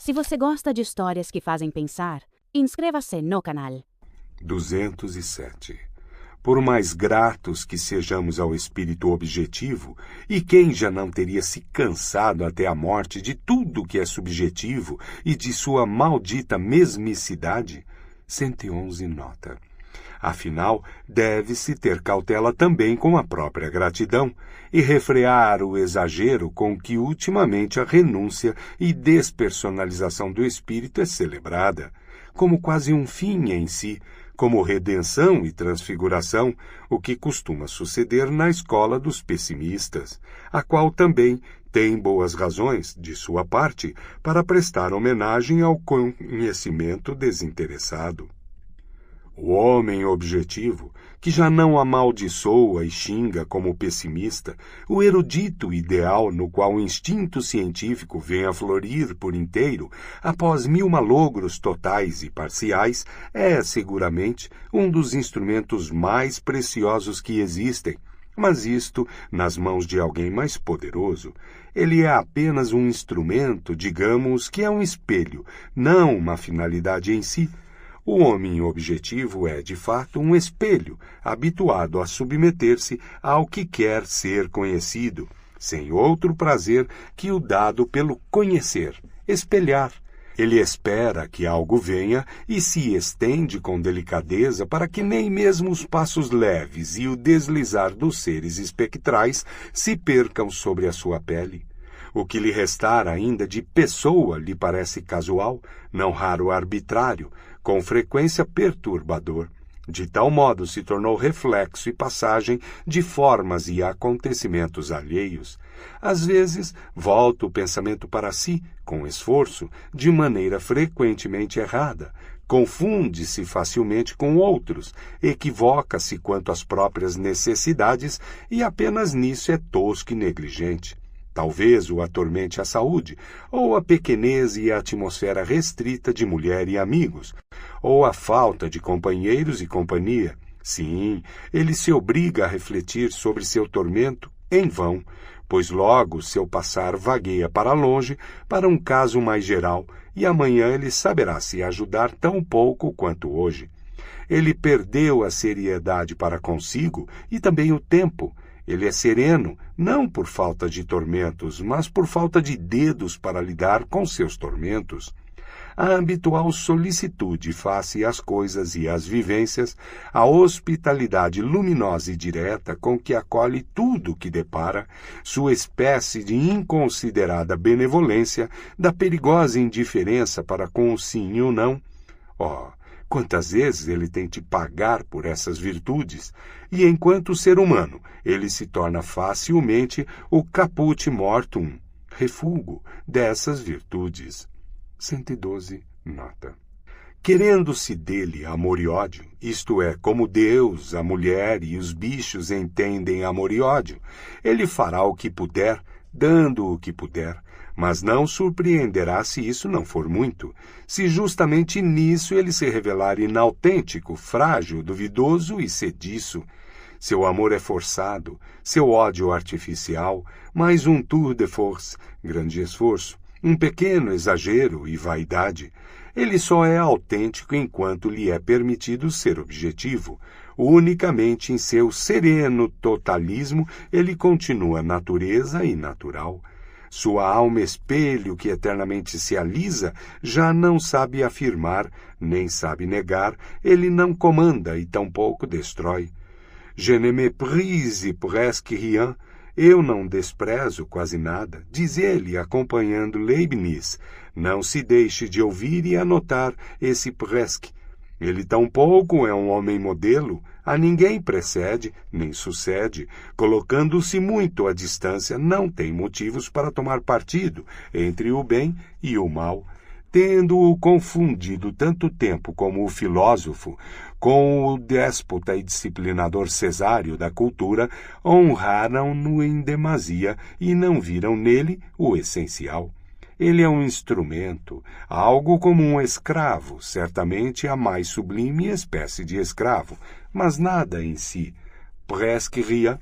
Se você gosta de histórias que fazem pensar, inscreva-se no canal. 207. Por mais gratos que sejamos ao espírito objetivo, e quem já não teria se cansado até a morte de tudo que é subjetivo e de sua maldita mesmicidade? 111 nota. Afinal, deve-se ter cautela também com a própria gratidão e refrear o exagero com que ultimamente a renúncia e despersonalização do espírito é celebrada, como quase um fim em si, como redenção e transfiguração, o que costuma suceder na escola dos pessimistas, a qual também tem boas razões, de sua parte, para prestar homenagem ao conhecimento desinteressado. O homem objetivo, que já não amaldiçoa e xinga como pessimista, o erudito ideal no qual o instinto científico vem a florir por inteiro, após 1000 malogros totais e parciais, é, seguramente, um dos instrumentos mais preciosos que existem. Mas isto, nas mãos de alguém mais poderoso, ele é apenas um instrumento, digamos, que é um espelho, não uma finalidade em si. O homem objetivo é, de fato, um espelho, habituado a submeter-se ao que quer ser conhecido, sem outro prazer que o dado pelo conhecer, espelhar. Ele espera que algo venha e se estende com delicadeza para que nem mesmo os passos leves e o deslizar dos seres espectrais se percam sobre a sua pele. O que lhe restar ainda de pessoa lhe parece casual, não raro arbitrário, com frequência perturbador. De tal modo se tornou reflexo e passagem de formas e acontecimentos alheios. Às vezes, volta o pensamento para si, com esforço, de maneira frequentemente errada, confunde-se facilmente com outros, equivoca-se quanto às próprias necessidades e apenas nisso é tosco e negligente. Talvez o atormente a saúde, ou a pequenez e a atmosfera restrita de mulher e amigos, ou a falta de companheiros e companhia. Sim, ele se obriga a refletir sobre seu tormento em vão, pois logo seu passar vagueia para longe, para um caso mais geral, e amanhã ele saberá se ajudar tão pouco quanto hoje. Ele perdeu a seriedade para consigo e também o tempo. Ele é sereno, não por falta de tormentos, mas por falta de dedos para lidar com seus tormentos. A habitual solicitude face às coisas e às vivências, a hospitalidade luminosa e direta com que acolhe tudo que depara, sua espécie de inconsiderada benevolência, da perigosa indiferença para com o sim e o não. Quantas vezes ele tem de pagar por essas virtudes, e enquanto ser humano, ele se torna facilmente o caput mortuum, refúgio dessas virtudes. 112 nota. Querendo-se dele amor e ódio, isto é, como Deus, a mulher e os bichos entendem amor e ódio, ele fará o que puder, dando o que puder, mas não surpreenderá se isso não for muito, se justamente nisso ele se revelar inautêntico, frágil, duvidoso e sediço. Seu amor é forçado, seu ódio artificial, mais um tour de force, grande esforço, um pequeno exagero e vaidade. Ele só é autêntico enquanto lhe é permitido ser objetivo. Unicamente em seu sereno totalismo ele continua natureza e natural. Sua alma espelho que eternamente se alisa já não sabe afirmar, nem sabe negar, ele não comanda e tampouco destrói. Je ne méprise presque rien, eu não desprezo quase nada, diz ele, acompanhando Leibniz. Não se deixe de ouvir e anotar esse presque. Ele tampouco é um homem modelo, a ninguém precede, nem sucede, colocando-se muito à distância, não tem motivos para tomar partido entre o bem e o mal, tendo-o confundido tanto tempo como o filósofo, com o déspota e disciplinador cesário da cultura, honraram-no em demasia e não viram nele o essencial. Ele é um instrumento, algo como um escravo, certamente a mais sublime espécie de escravo, mas nada em si. Presque rien.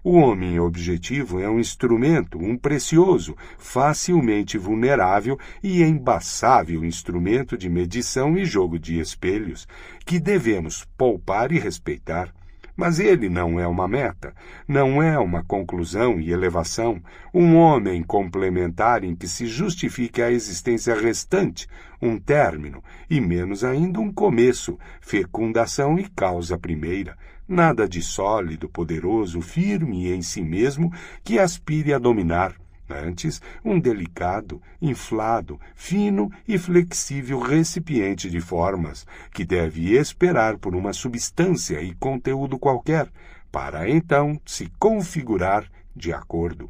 O homem objetivo é um instrumento, um precioso, facilmente vulnerável e embaçável instrumento de medição e jogo de espelhos, que devemos poupar e respeitar. Mas ele não é uma meta, não é uma conclusão e elevação, um homem complementar em que se justifique a existência restante, um término, e menos ainda um começo, fecundação e causa primeira. Nada de sólido, poderoso, firme em si mesmo que aspire a dominar. Antes, um delicado, inflado, fino e flexível recipiente de formas, que deve esperar por uma substância e conteúdo qualquer, para então se configurar de acordo.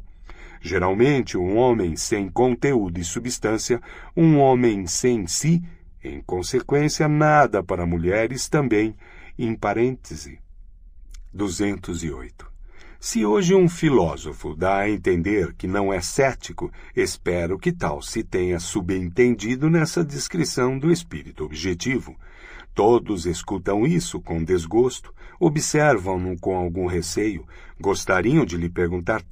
Geralmente, um homem sem conteúdo e substância, um homem sem si, em consequência, nada para mulheres também, em parêntese. 208. Se hoje um filósofo dá a entender que não é cético, espero que tal se tenha subentendido nessa descrição do espírito objetivo. Todos escutam isso com desgosto, observam-no com algum receio, gostariam de lhe perguntar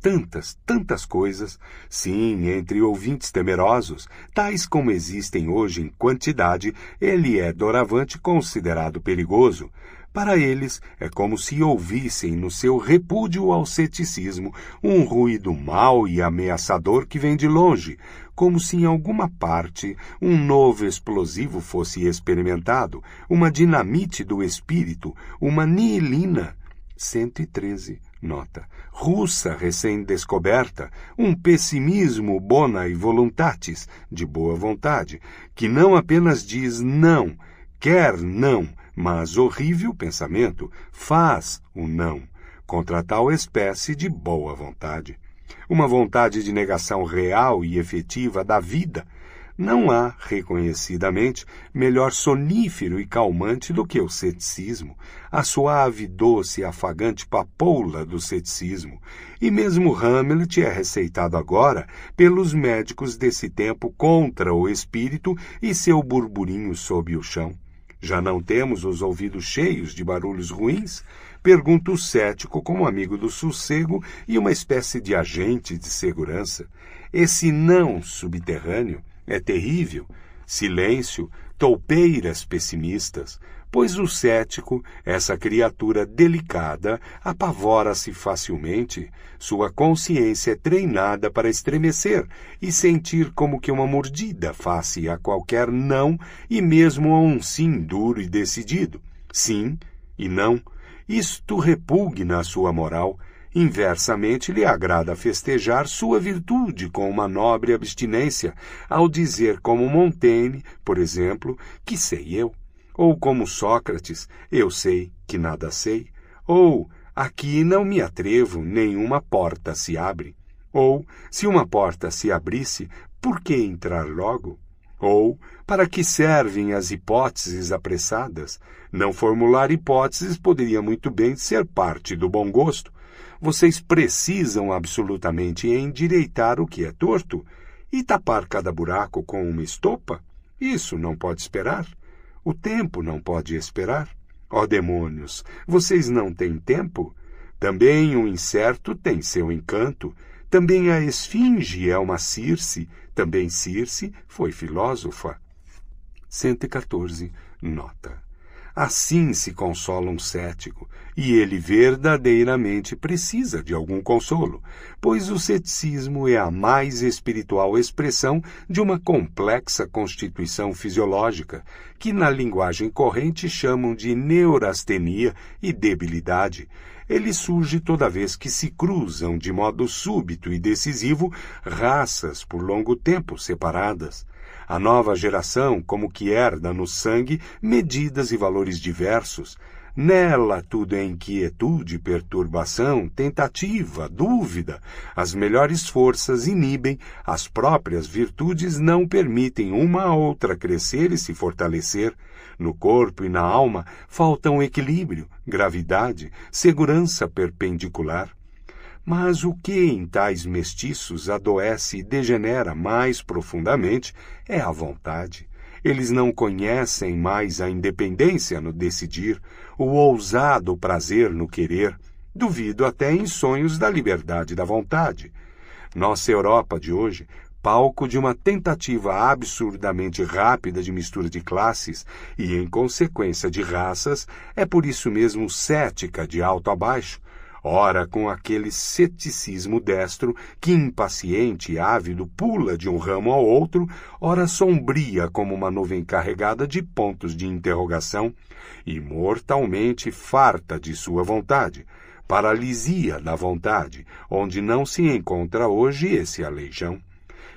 tantas coisas, sim, entre ouvintes temerosos, tais como existem hoje em quantidade, ele é doravante considerado perigoso. Para eles, é como se ouvissem no seu repúdio ao ceticismo um ruído mau e ameaçador que vem de longe, como se em alguma parte um novo explosivo fosse experimentado, uma dinamite do espírito, uma nihilina. 113, nota. Russa recém-descoberta, um pessimismo bonae voluntatis, de boa vontade, que não apenas diz não, quer não, mas horrível pensamento faz o não, contra tal espécie de boa vontade. Uma vontade de negação real e efetiva da vida. Não há, reconhecidamente, melhor sonífero e calmante do que o ceticismo, a suave, doce e afagante papoula do ceticismo. E mesmo Hamlet é receitado agora pelos médicos desse tempo contra o espírito e seu burburinho sob o chão. Já não temos os ouvidos cheios de barulhos ruins? Pergunta o cético como amigo do sossego e uma espécie de agente de segurança. Esse não subterrâneo é terrível. Silêncio, toupeiras pessimistas, pois o cético, essa criatura delicada, apavora-se facilmente. Sua consciência é treinada para estremecer e sentir como que uma mordida face a qualquer não e mesmo a um sim duro e decidido. Sim e não. Isto repugna a sua moral. Inversamente, lhe agrada festejar sua virtude com uma nobre abstinência, ao dizer como Montaigne, por exemplo, que sei eu. Ou como Sócrates, eu sei que nada sei. Ou, aqui não me atrevo, nenhuma porta se abre. Ou, se uma porta se abrisse, por que entrar logo? Ou, para que servem as hipóteses apressadas? Não formular hipóteses poderia muito bem ser parte do bom gosto. Vocês precisam absolutamente endireitar o que é torto e tapar cada buraco com uma estopa? Isso não pode esperar. O tempo não pode esperar. Ó demônios, vocês não têm tempo? Também o incerto tem seu encanto. Também a esfinge é uma Circe. Também Circe foi filósofa. 114, nota. Assim se consola um cético, e ele verdadeiramente precisa de algum consolo, pois o ceticismo é a mais espiritual expressão de uma complexa constituição fisiológica, que na linguagem corrente chamam de neurastenia e debilidade. Ele surge toda vez que se cruzam de modo súbito e decisivo raças por longo tempo separadas. A nova geração como que herda no sangue medidas e valores diversos. Nela tudo é inquietude, perturbação, tentativa, dúvida. As melhores forças inibem, as próprias virtudes não permitem uma a outra crescer e se fortalecer. No corpo e na alma faltam equilíbrio, gravidade, segurança perpendicular. Mas o que em tais mestiços adoece e degenera mais profundamente é a vontade. Eles não conhecem mais a independência no decidir, o ousado prazer no querer. duvido até em sonhos da liberdade da vontade. Nossa Europa de hoje, palco de uma tentativa absurdamente rápida de mistura de classes e, em consequência, de raças, é por isso mesmo cética de alto a baixo, ora com aquele ceticismo destro que, impaciente e ávido, pula de um ramo ao outro, ora sombria como uma nuvem carregada de pontos de interrogação e mortalmente farta de sua vontade, paralisia da vontade, onde não se encontra hoje esse aleijão,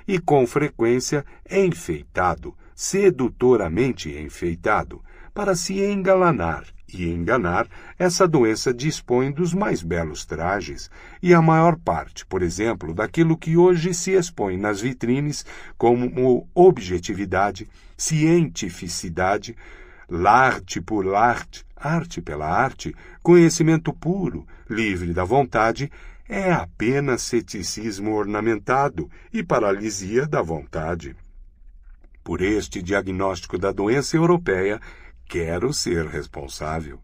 e com frequência enfeitado, sedutoramente enfeitado, para se engalanar e enganar. Essa doença dispõe dos mais belos trajes, e a maior parte, por exemplo, daquilo que hoje se expõe nas vitrines como objetividade, cientificidade, l'arte por l'arte, arte pela arte, conhecimento puro, livre da vontade, é apenas ceticismo ornamentado e paralisia da vontade. Por este diagnóstico da doença europeia, quero ser responsável.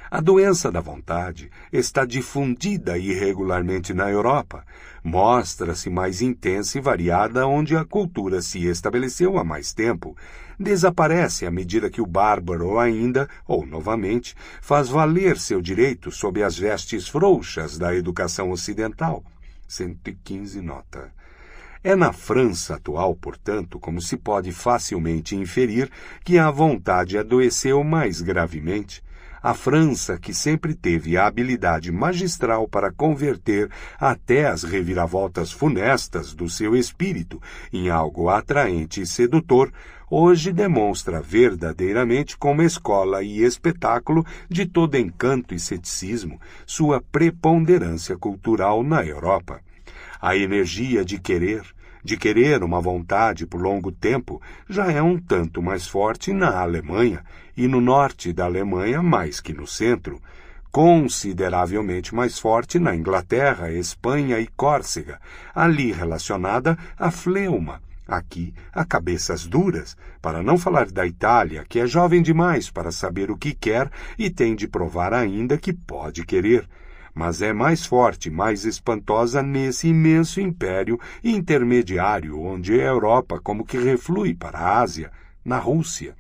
A doença da vontade está difundida irregularmente na Europa, mostra-se mais intensa e variada onde a cultura se estabeleceu há mais tempo, desaparece à medida que o bárbaro ainda, ou novamente, faz valer seu direito sob as vestes frouxas da educação ocidental. 115 nota. É na França atual, portanto, como se pode facilmente inferir, que a vontade adoeceu mais gravemente. A França, que sempre teve a habilidade magistral para converter até as reviravoltas funestas do seu espírito em algo atraente e sedutor, hoje demonstra verdadeiramente como escola e espetáculo de todo encanto e ceticismo sua preponderância cultural na Europa. A energia de querer uma vontade por longo tempo, já é um tanto mais forte na Alemanha, e no norte da Alemanha mais que no centro, consideravelmente mais forte na Inglaterra, Espanha e Córcega, ali relacionada à fleuma, aqui a cabeças duras, para não falar da Itália, que é jovem demais para saber o que quer e tem de provar ainda que pode querer, mas é mais forte, mais espantosa nesse imenso império intermediário, onde a Europa como que reflui para a Ásia, na Rússia.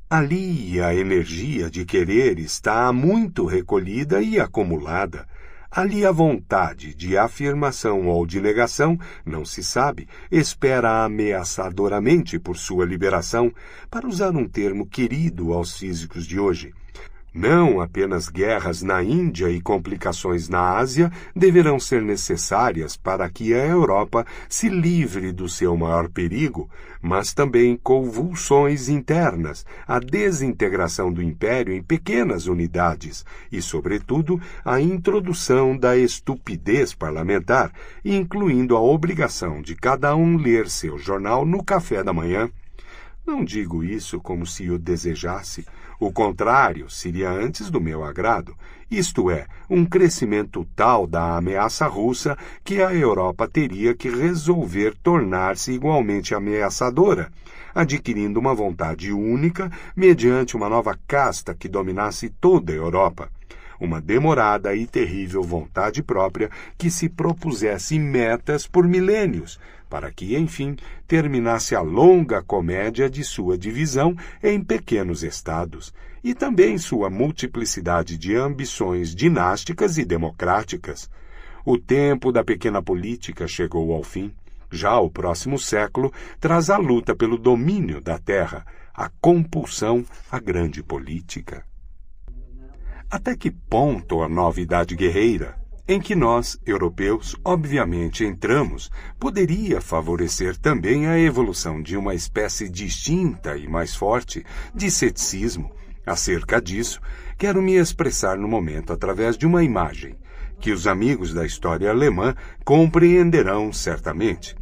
Ali a energia de querer está muito recolhida e acumulada. Ali a vontade de afirmação ou de negação, não se sabe, espera ameaçadoramente por sua liberação, para usar um termo querido aos físicos de hoje. Não apenas guerras na Índia e complicações na Ásia deverão ser necessárias para que a Europa se livre do seu maior perigo, mas também convulsões internas, a desintegração do império em pequenas unidades e, sobretudo, a introdução da estupidez parlamentar, incluindo a obrigação de cada um ler seu jornal no café da manhã. Não digo isso como se o desejasse. O contrário seria antes do meu agrado, isto é, um crescimento tal da ameaça russa que a Europa teria que resolver tornar-se igualmente ameaçadora, adquirindo uma vontade única mediante uma nova casta que dominasse toda a Europa. Uma demorada e terrível vontade própria que se propusesse metas por milênios, para que, enfim, terminasse a longa comédia de sua divisão em pequenos estados, e também sua multiplicidade de ambições dinásticas e democráticas. O tempo da pequena política chegou ao fim. Já o próximo século traz a luta pelo domínio da terra, a compulsão à grande política. Até que ponto a nova idade guerreira, em que nós, europeus, obviamente entramos, poderia favorecer também a evolução de uma espécie distinta e mais forte de ceticismo? Acerca disso, quero me expressar no momento através de uma imagem, que os amigos da história alemã compreenderão certamente.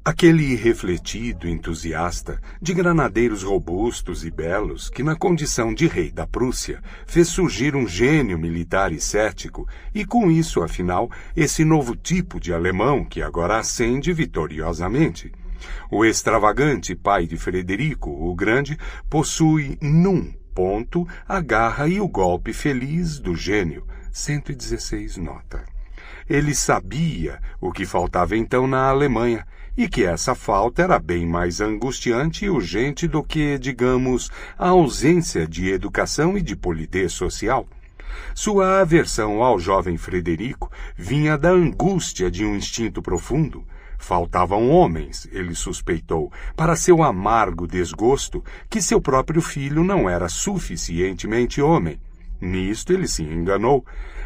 Aquele irrefletido entusiasta de granadeiros robustos e belos que, na condição de rei da Prússia, fez surgir um gênio militar e cético, e com isso, afinal, esse novo tipo de alemão que agora ascende vitoriosamente. O extravagante pai de Frederico o Grande possui num ponto a garra e o golpe feliz do gênio, 116 nota. Ele sabia o que faltava então na Alemanha, e que essa falta era bem mais angustiante e urgente do que, digamos, a ausência de educação e de polidez social. Sua aversão ao jovem Frederico vinha da angústia de um instinto profundo. Faltavam homens, ele suspeitou, para seu amargo desgosto que seu próprio filho não era suficientemente homem. Nisto ele se enganou,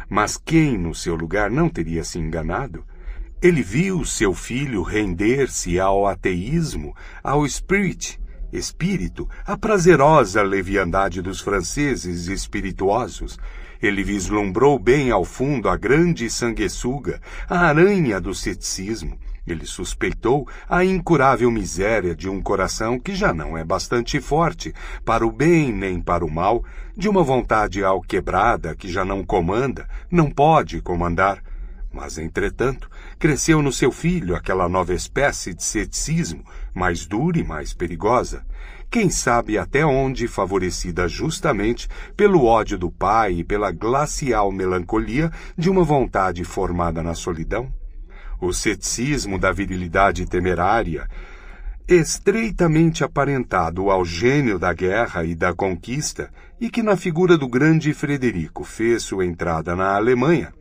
mas quem no seu lugar não teria se enganado? Ele viu seu filho render-se ao ateísmo, ao espírito, a prazerosa leviandade dos franceses espirituosos. Ele vislumbrou bem ao fundo a grande sanguessuga, a aranha do ceticismo. Ele suspeitou a incurável miséria de um coração que já não é bastante forte para o bem nem para o mal, de uma vontade alquebrada que já não comanda, não pode comandar. Mas, entretanto, cresceu no seu filho aquela nova espécie de ceticismo, mais dura e mais perigosa. Quem sabe até onde favorecida justamente pelo ódio do pai e pela glacial melancolia de uma vontade formada na solidão? O ceticismo da virilidade temerária, estreitamente aparentado ao gênio da guerra e da conquista, e que na figura do grande Frederico fez sua entrada na Alemanha.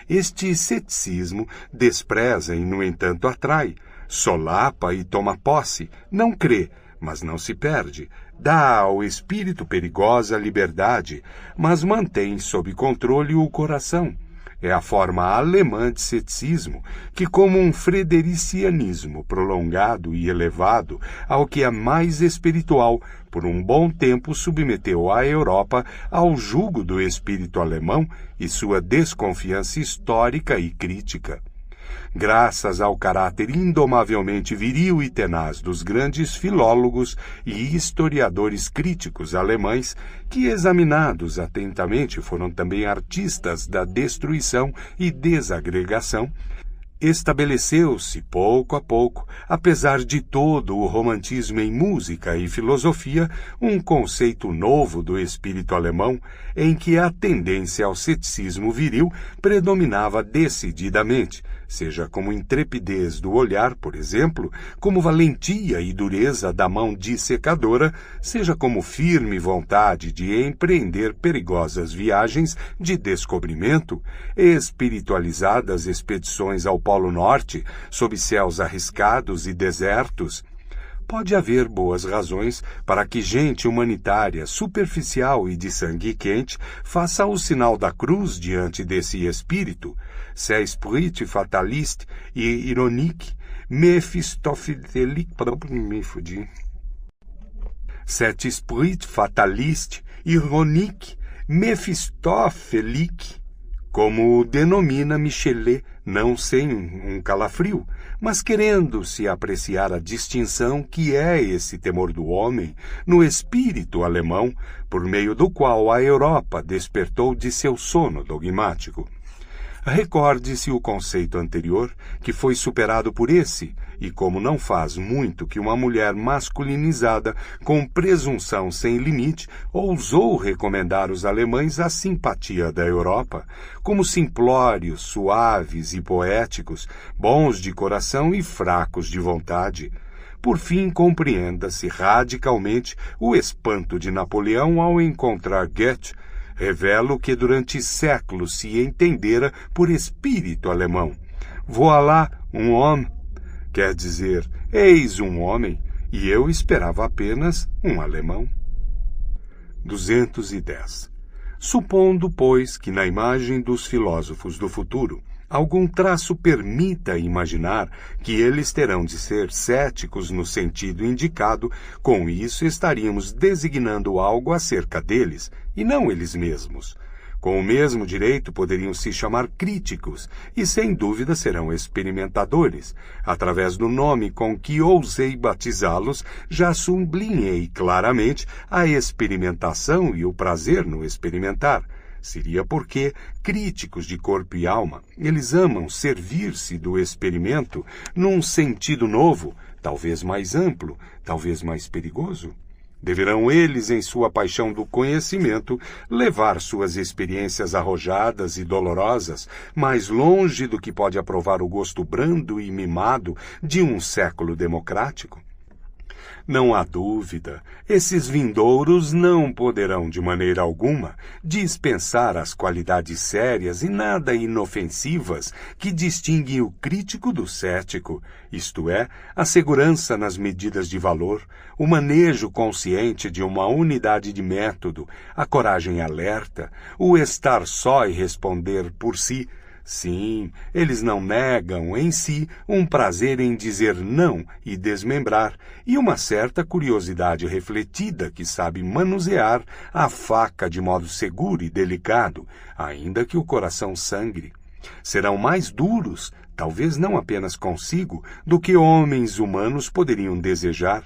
Este ceticismo despreza e, no entanto, atrai, solapa e toma posse, não crê, mas não se perde, dá ao espírito perigosa liberdade, mas mantém sob controle o coração. É a forma alemã de ceticismo que, como um fredericianismo prolongado e elevado ao que é mais espiritual, por um bom tempo submeteu a Europa ao jugo do espírito alemão e sua desconfiança histórica e crítica. Graças ao caráter indomavelmente viril e tenaz dos grandes filólogos e historiadores críticos alemães, que, examinados atentamente, foram também artistas da destruição e desagregação, estabeleceu-se, pouco a pouco, apesar de todo o romantismo em música e filosofia, um conceito novo do espírito alemão, em que a tendência ao ceticismo viril predominava decididamente, seja como intrepidez do olhar, por exemplo, como valentia e dureza da mão dissecadora, seja como firme vontade de empreender perigosas viagens de descobrimento, espiritualizadas expedições ao Polo Norte, sob céus arriscados e desertos. Pode haver boas razões para que gente humanitária, superficial e de sangue quente faça o sinal da cruz diante desse espírito. C'est esprit fataliste e ironique, mephistophelique, cet esprit fataliste, ironique, mephistophelique, como o denomina Michelet, não sem um calafrio, mas querendo se apreciar a distinção que é esse temor do homem no espírito alemão, por meio do qual a Europa despertou de seu sono dogmático. Recorde-se o conceito anterior, que foi superado por esse, e como não faz muito que uma mulher masculinizada, com presunção sem limite, ousou recomendar os alemães à simpatia da Europa, como simplórios, suaves e poéticos, bons de coração e fracos de vontade. Por fim, compreenda-se radicalmente o espanto de Napoleão ao encontrar Goethe. Revelo que durante séculos se entendera por espírito alemão. Voilà um homme, quer dizer, eis um homem, e eu esperava apenas um alemão. 210. Supondo, pois, que na imagem dos filósofos do futuro algum traço permita imaginar que eles terão de ser céticos no sentido indicado, com isso estaríamos designando algo acerca deles, e não eles mesmos. Com o mesmo direito poderiam se chamar críticos, e sem dúvida serão experimentadores. Através do nome com que ousei batizá-los, já sublinhei claramente a experimentação e o prazer no experimentar. Seria porque, críticos de corpo e alma, eles amam servir-se do experimento num sentido novo, talvez mais amplo, talvez mais perigoso. Deverão eles, em sua paixão do conhecimento, levar suas experiências arrojadas e dolorosas mais longe do que pode aprovar o gosto brando e mimado de um século democrático? Não há dúvida, esses vindouros não poderão de maneira alguma dispensar as qualidades sérias e nada inofensivas que distinguem o crítico do cético, isto é, a segurança nas medidas de valor, o manejo consciente de uma unidade de método, a coragem alerta, o estar só e responder por si. Sim, eles não negam em si um prazer em dizer não e desmembrar, e uma certa curiosidade refletida que sabe manusear a faca de modo seguro e delicado, ainda que o coração sangre. Serão mais duros, talvez não apenas consigo, do que homens humanos poderiam desejar.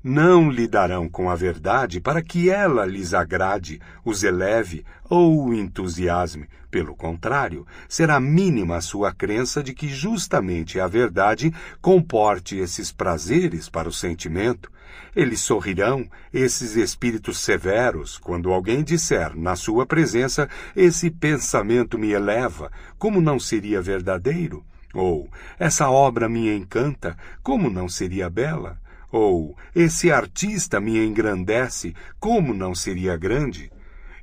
Não lidarão com a verdade para que ela lhes agrade, os eleve ou o entusiasme. Pelo contrário, será mínima a sua crença de que justamente a verdade comporte esses prazeres para o sentimento. Eles sorrirão, esses espíritos severos, quando alguém disser, na sua presença, esse pensamento me eleva, como não seria verdadeiro? Ou, essa obra me encanta, como não seria bela? Ou, esse artista me engrandece, como não seria grande?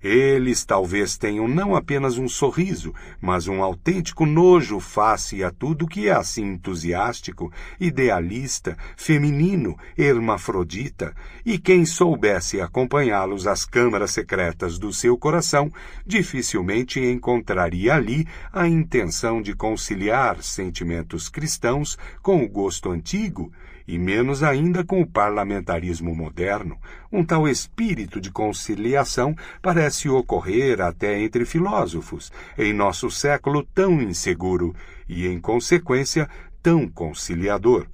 Eles talvez tenham não apenas um sorriso, mas um autêntico nojo face a tudo que é assim entusiástico, idealista, feminino, hermafrodita, e quem soubesse acompanhá-los às câmaras secretas do seu coração, dificilmente encontraria ali a intenção de conciliar sentimentos cristãos com o gosto antigo, e menos ainda com o parlamentarismo moderno. Um tal espírito de conciliação parece ocorrer até entre filósofos, em nosso século tão inseguro e, em consequência, tão conciliador.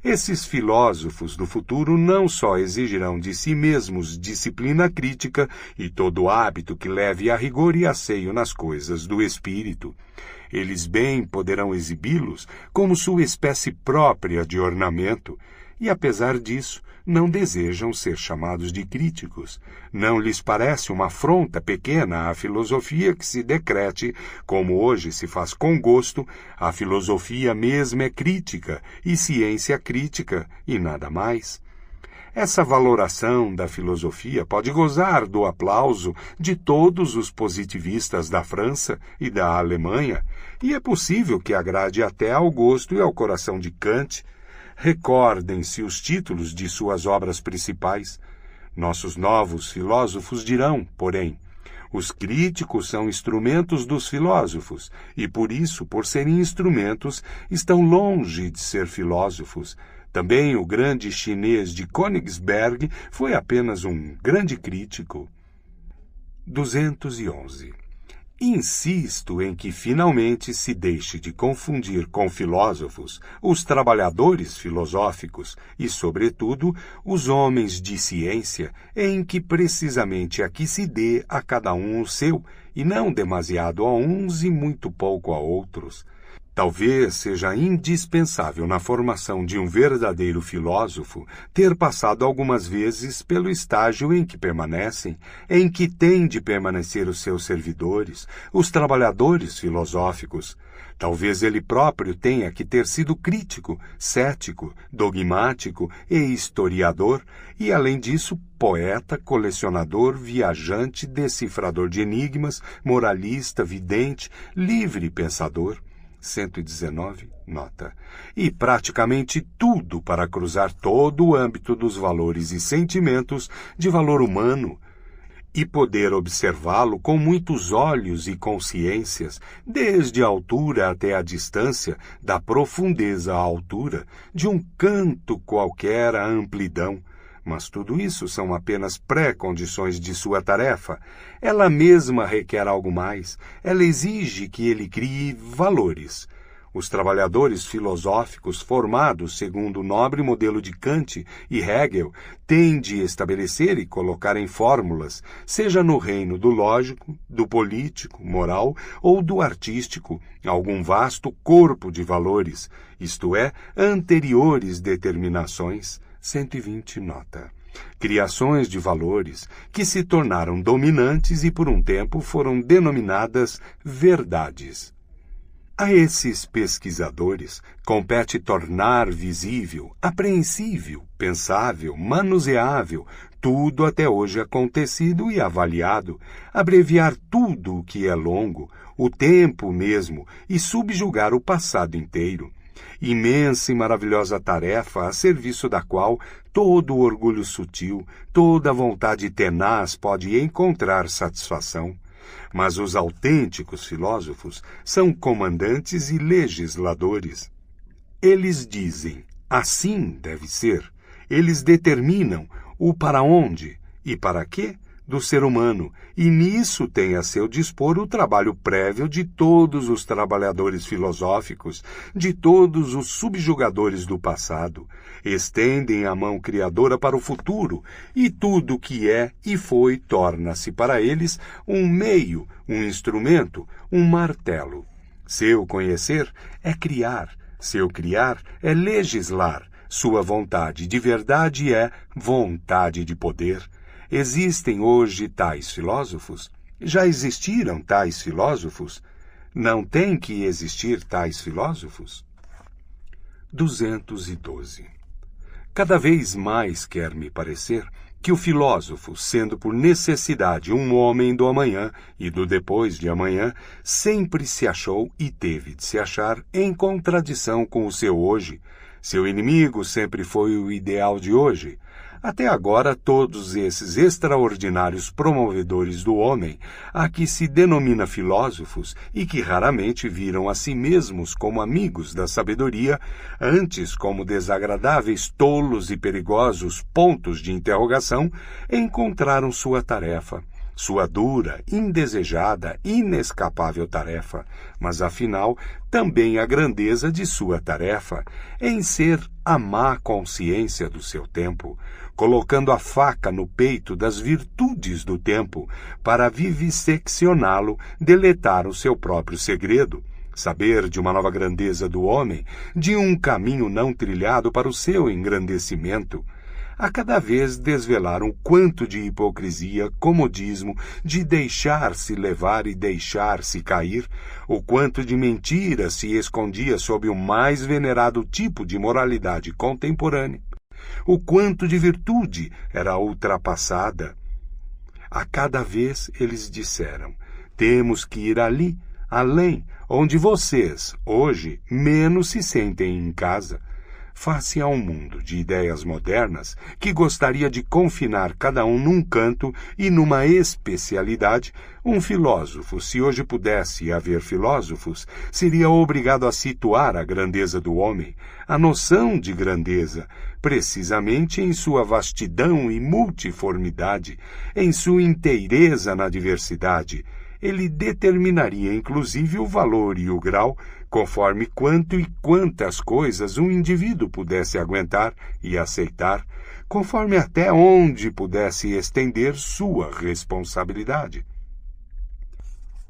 Esses filósofos do futuro não só exigirão de si mesmos disciplina crítica e todo hábito que leve a rigor e asseio nas coisas do espírito. Eles bem poderão exibi-los como sua espécie própria de ornamento, e apesar disso, não desejam ser chamados de críticos. Não lhes parece uma afronta pequena à filosofia que se decrete, como hoje se faz com gosto, a filosofia mesma é crítica, e ciência crítica, e nada mais. Essa valoração da filosofia pode gozar do aplauso de todos os positivistas da França e da Alemanha, e é possível que agrade até ao gosto e ao coração de Kant. Recordem-se os títulos de suas obras principais. Nossos novos filósofos dirão, porém, os críticos são instrumentos dos filósofos, e por isso, por serem instrumentos, estão longe de ser filósofos. Também o grande chinês de Königsberg foi apenas um grande crítico. 211. Insisto em que finalmente se deixe de confundir com filósofos os trabalhadores filosóficos e, sobretudo, os homens de ciência, em que precisamente aqui se dê a cada um o seu, e não demasiado a uns e muito pouco a outros. Talvez seja indispensável na formação de um verdadeiro filósofo ter passado algumas vezes pelo estágio em que permanecem, em que têm de permanecer os seus servidores, os trabalhadores filosóficos. Talvez ele próprio tenha que ter sido crítico, cético, dogmático e historiador, e, além disso, poeta, colecionador, viajante, decifrador de enigmas, moralista, vidente, livre pensador. 119, nota. E praticamente tudo para cruzar todo o âmbito dos valores e sentimentos de valor humano, e poder observá-lo com muitos olhos e consciências, desde a altura até a distância, da profundeza à altura, de um canto qualquer à amplidão. Mas tudo isso são apenas pré-condições de sua tarefa. Ela mesma requer algo mais. Ela exige que ele crie valores. Os trabalhadores filosóficos formados segundo o nobre modelo de Kant e Hegel têm de estabelecer e colocar em fórmulas, seja no reino do lógico, do político, moral ou do artístico, algum vasto corpo de valores, isto é, anteriores determinações. 120, nota. criações de valores que se tornaram dominantes e por um tempo foram denominadas verdades. A esses pesquisadores compete tornar visível, apreensível, pensável, manuseável tudo até hoje acontecido e avaliado, abreviar tudo o que é longo, o tempo mesmo, e subjugar o passado inteiro. Imensa e maravilhosa tarefa a serviço da qual todo o orgulho sutil, toda a vontade tenaz pode encontrar satisfação. Mas os autênticos filósofos são comandantes e legisladores. Eles dizem, assim deve ser. Eles determinam o para onde e para quê do ser humano, e nisso tem a seu dispor o trabalho prévio de todos os trabalhadores filosóficos, de todos os subjugadores do passado. Estendem a mão criadora para o futuro, e tudo o que é e foi torna-se para eles um meio, um instrumento, um martelo. Seu conhecer é criar, seu criar é legislar, sua vontade de verdade é vontade de poder. Existem hoje tais filósofos? Já existiram tais filósofos? Não tem que existir tais filósofos? 212. Cada vez mais quer me parecer que o filósofo, sendo por necessidade um homem do amanhã e do depois de amanhã, sempre se achou e teve de se achar em contradição com o seu hoje. Seu inimigo sempre foi o ideal de hoje. Até agora, todos esses extraordinários promovedores do homem, a que se denomina filósofos e que raramente viram a si mesmos como amigos da sabedoria, antes como desagradáveis, tolos e perigosos pontos de interrogação, encontraram sua tarefa. Sua dura, indesejada, inescapável tarefa, mas afinal também a grandeza de sua tarefa, em ser a má consciência do seu tempo, colocando a faca no peito das virtudes do tempo para vivisseccioná-lo, deletar o seu próprio segredo, saber de uma nova grandeza do homem, de um caminho não trilhado para o seu engrandecimento. A cada vez desvelar um quanto de hipocrisia, comodismo, de deixar-se levar e deixar-se cair, o quanto de mentira se escondia sob o mais venerado tipo de moralidade contemporânea, o quanto de virtude era ultrapassada. A cada vez eles disseram, temos que ir ali, além, onde vocês, hoje, menos se sentem em casa. Face a um mundo de ideias modernas que gostaria de confinar cada um num canto e numa especialidade, um filósofo, se hoje pudesse haver filósofos, seria obrigado a situar a grandeza do homem, a noção de grandeza, precisamente em sua vastidão e multiformidade, em sua inteireza na diversidade. Ele determinaria inclusive o valor e o grau, conforme quanto e quantas coisas um indivíduo pudesse aguentar e aceitar, conforme até onde pudesse estender sua responsabilidade.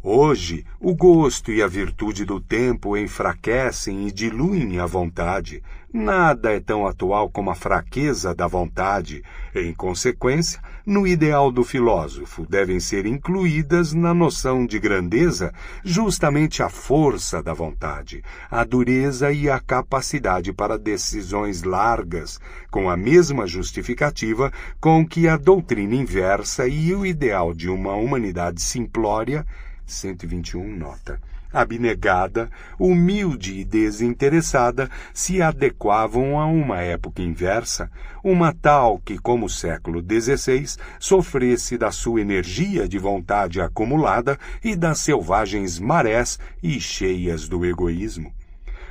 Hoje, o gosto e a virtude do tempo enfraquecem e diluem a vontade. Nada é tão atual como a fraqueza da vontade. Em consequência, no ideal do filósofo devem ser incluídas na noção de grandeza justamente a força da vontade, a dureza e a capacidade para decisões largas, com a mesma justificativa com que a doutrina inversa e o ideal de uma humanidade simplória 121 nota. Abnegada, humilde e desinteressada se adequavam a uma época inversa, uma tal que, como o século XVI, sofresse da sua energia de vontade acumulada e das selvagens marés e cheias do egoísmo.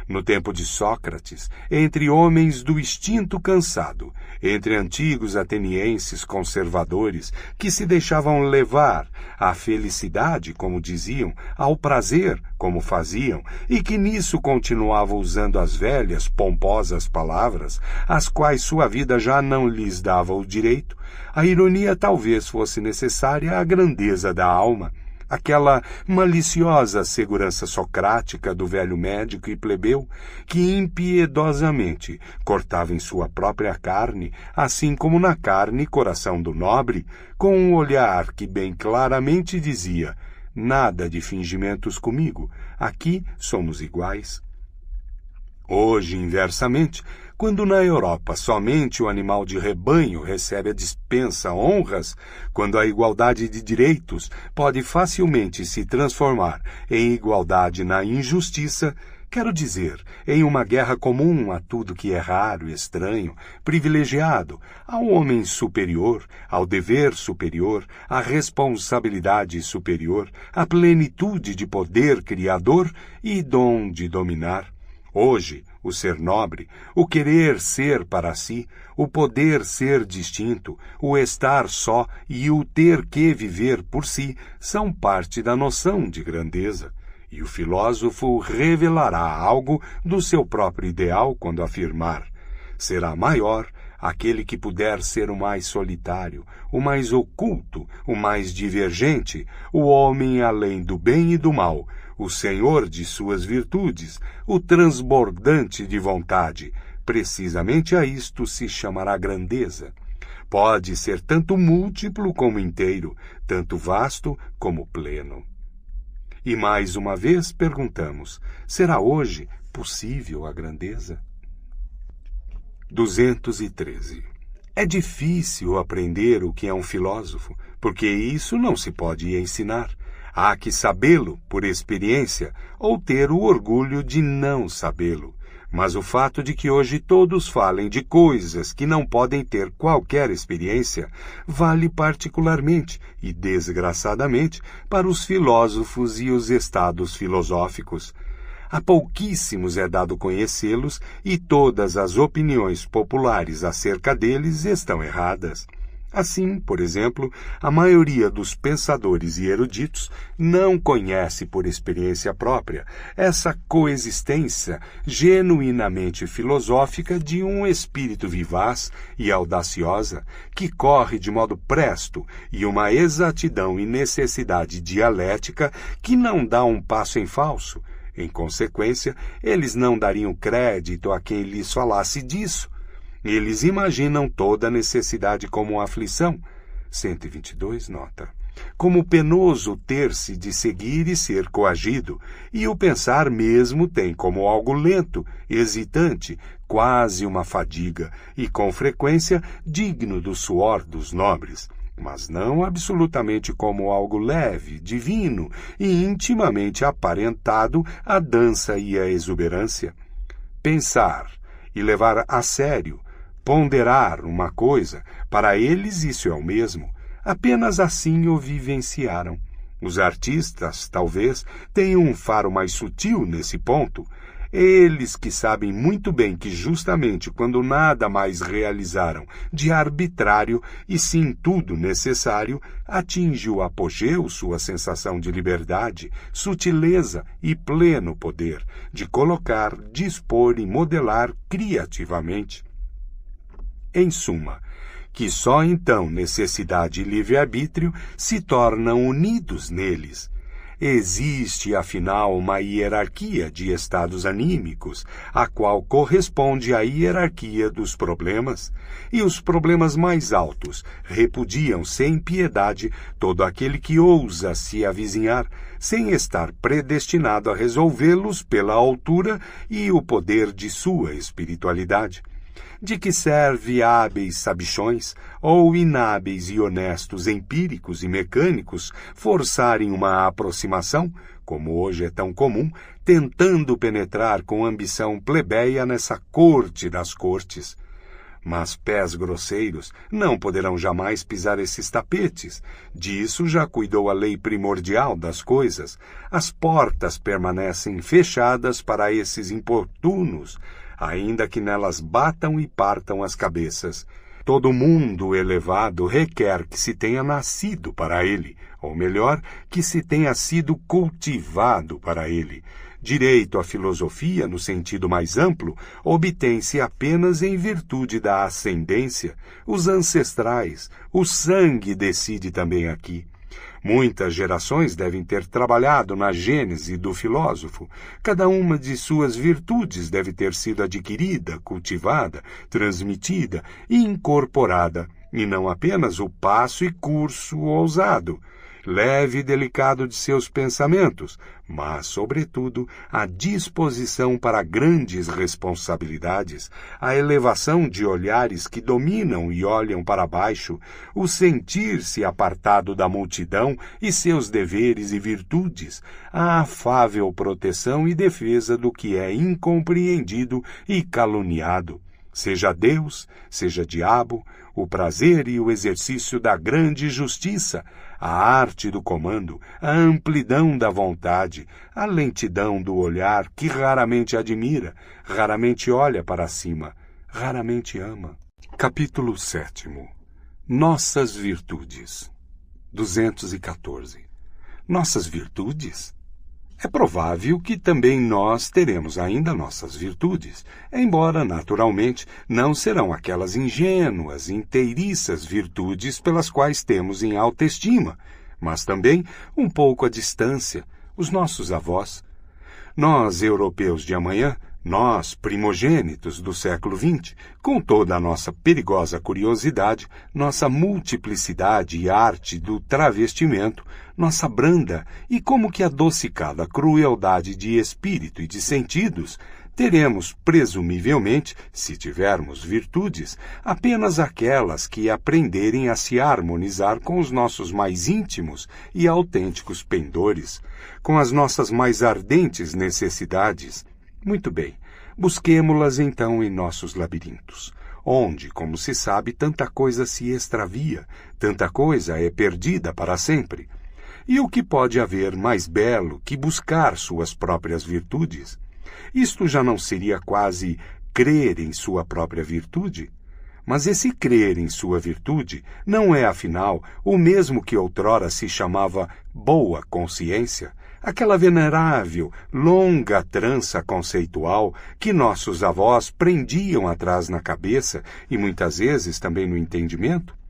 No tempo de Sócrates, entre homens do instinto cansado, entre antigos atenienses conservadores que se deixavam levar à felicidade, como diziam, ao prazer, como faziam, e que nisso continuavam usando as velhas, pomposas palavras, às quais sua vida já não lhes dava o direito, a ironia talvez fosse necessária à grandeza da alma. aquela maliciosa segurança socrática do velho médico e plebeu, que impiedosamente cortava em sua própria carne, assim como na carne coração do nobre, com um olhar que bem claramente dizia: nada de fingimentos comigo, aqui somos iguais. Hoje, inversamente, quando na Europa somente o animal de rebanho recebe a dispensa honras, quando a igualdade de direitos pode facilmente se transformar em igualdade na injustiça, quero dizer, em uma guerra comum a tudo que é raro, estranho, privilegiado, ao homem superior, ao dever superior, à responsabilidade superior, à plenitude de poder criador e dom de dominar. Hoje, o ser nobre, o querer ser para si, o poder ser distinto, o estar só e o ter que viver por si são parte da noção de grandeza. E o filósofo revelará algo do seu próprio ideal quando afirmar: será maior aquele que puder ser o mais solitário, o mais oculto, o mais divergente, o homem além do bem e do mal, o senhor de suas virtudes, o transbordante de vontade. Precisamente a isto se chamará grandeza. Pode ser tanto múltiplo como inteiro, tanto vasto como pleno. E mais uma vez perguntamos: será hoje possível a grandeza? 213. É difícil aprender o que é um filósofo, porque isso não se pode ensinar. Há que sabê-lo por experiência ou ter o orgulho de não sabê-lo. Mas o fato de que hoje todos falem de coisas que não podem ter qualquer experiência vale particularmente e desgraçadamente para os filósofos e os estados filosóficos. A pouquíssimos é dado conhecê-los e todas as opiniões populares acerca deles estão erradas. Assim, por exemplo, a maioria dos pensadores e eruditos não conhece por experiência própria essa coexistência genuinamente filosófica de um espírito vivaz e audaciosa que corre de modo presto e uma exatidão e necessidade dialética que não dá um passo em falso. Em consequência, eles não dariam crédito a quem lhes falasse disso. Eles imaginam toda a necessidade como aflição. 122 nota. Como penoso ter-se de seguir e ser coagido, e o pensar mesmo tem como algo lento, hesitante, quase uma fadiga, e com frequência digno do suor dos nobres, mas não absolutamente como algo leve, divino e intimamente aparentado à dança e à exuberância. Pensar e levar a sério, ponderar uma coisa, para eles isso é o mesmo. Apenas assim o vivenciaram. Os artistas, talvez, tenham um faro mais sutil nesse ponto. Eles que sabem muito bem que justamente quando nada mais realizaram de arbitrário e sim tudo necessário, atinge o apogeu sua sensação de liberdade, sutileza e pleno poder de colocar, dispor e modelar criativamente. Em suma, que só então necessidade e livre-arbítrio se tornam unidos neles. Existe, afinal, uma hierarquia de estados anímicos, a qual corresponde à hierarquia dos problemas, e os problemas mais altos repudiam sem piedade todo aquele que ousa se avizinhar, sem estar predestinado a resolvê-los pela altura e o poder de sua espiritualidade. De que serve hábeis sabichões ou inábeis e honestos empíricos e mecânicos forçarem uma aproximação, como hoje é tão comum, tentando penetrar com ambição plebeia nessa corte das cortes? Mas pés grosseiros não poderão jamais pisar esses tapetes. Disso já cuidou a lei primordial das coisas. As portas permanecem fechadas para esses importunos, ainda que nelas batam e partam as cabeças. Todo mundo elevado requer que se tenha nascido para ele, ou melhor, que se tenha sido cultivado para ele. Direito à filosofia, no sentido mais amplo, obtém-se apenas em virtude da ascendência. Os ancestrais, o sangue decide também aqui. Muitas gerações devem ter trabalhado na gênese do filósofo. Cada uma de suas virtudes deve ter sido adquirida, cultivada, transmitida e incorporada, e não apenas o passo e curso ousado, leve e delicado de seus pensamentos, mas, sobretudo, a disposição para grandes responsabilidades, a elevação de olhares que dominam e olham para baixo, o sentir-se apartado da multidão e seus deveres e virtudes, a afável proteção e defesa do que é incompreendido e caluniado, seja Deus, seja diabo, o prazer e o exercício da grande justiça, a arte do comando, a amplidão da vontade, a lentidão do olhar que raramente admira, raramente olha para cima, raramente ama. Capítulo 7. Nossas virtudes. 214. Nossas virtudes? É provável que também nós teremos ainda nossas virtudes, embora, naturalmente, não serão aquelas ingênuas, inteiriças virtudes pelas quais temos em alta estima, mas também um pouco à distância, os nossos avós. Nós, europeus de amanhã, nós, primogênitos do século XX, com toda a nossa perigosa curiosidade, nossa multiplicidade e arte do travestimento, nossa branda e como que adocicada crueldade de espírito e de sentidos, teremos, presumivelmente, se tivermos virtudes, apenas aquelas que aprenderem a se harmonizar com os nossos mais íntimos e autênticos pendores, com as nossas mais ardentes necessidades. Muito bem, busquemo-las então em nossos labirintos, onde, como se sabe, tanta coisa se extravia, tanta coisa é perdida para sempre. E o que pode haver mais belo que buscar suas próprias virtudes? Isto já não seria quase crer em sua própria virtude? Mas esse crer em sua virtude não é, afinal, o mesmo que outrora se chamava boa consciência, aquela venerável, longa trança conceitual que nossos avós prendiam atrás na cabeça e muitas vezes também no entendimento?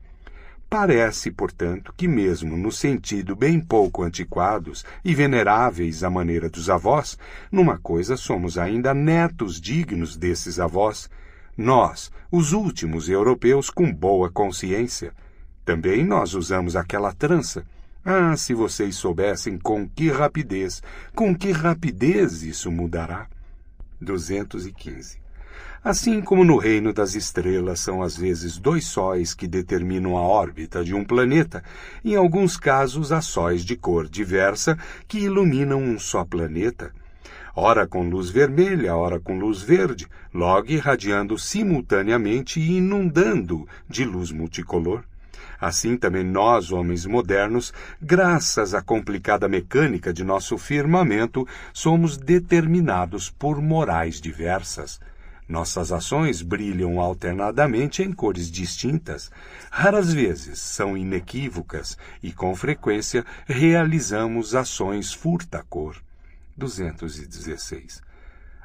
Parece, portanto, que mesmo no sentido bem pouco antiquados e veneráveis à maneira dos avós, numa coisa somos ainda netos dignos desses avós, nós, os últimos europeus com boa consciência. Também nós usamos aquela trança. Ah, se vocês soubessem com que rapidez isso mudará. 215. Assim como no reino das estrelas são às vezes 2 sóis que determinam a órbita de um planeta, em alguns casos há sóis de cor diversa que iluminam um só planeta, ora com luz vermelha, ora com luz verde, logo irradiando simultaneamente e inundando de luz multicolor. Assim também nós, homens modernos, graças à complicada mecânica de nosso firmamento, somos determinados por morais diversas. Nossas ações brilham alternadamente em cores distintas, raras vezes são inequívocas e, com frequência, realizamos ações furta-cor. 216.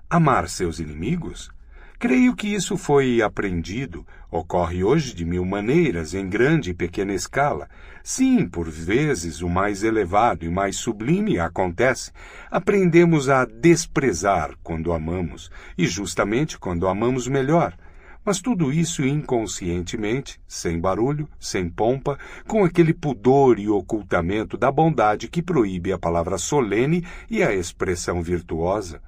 Amar seus inimigos? Creio que isso foi aprendido, ocorre hoje de 1000 maneiras, em grande e pequena escala. Sim, por vezes o mais elevado e mais sublime acontece. Aprendemos a desprezar quando amamos, e justamente quando amamos melhor. Mas tudo isso inconscientemente, sem barulho, sem pompa, com aquele pudor e ocultamento da bondade que proíbe a palavra solene e a expressão virtuosa.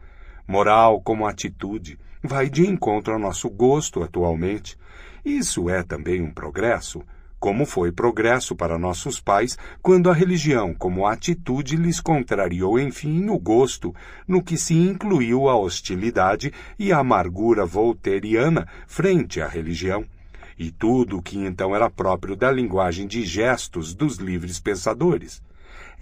Moral como atitude, vai de encontro ao nosso gosto atualmente. Isso é também um progresso, como foi progresso para nossos pais quando a religião como atitude lhes contrariou enfim o gosto, no que se incluiu a hostilidade e a amargura voltairiana frente à religião, e tudo o que então era próprio da linguagem de gestos dos livres pensadores.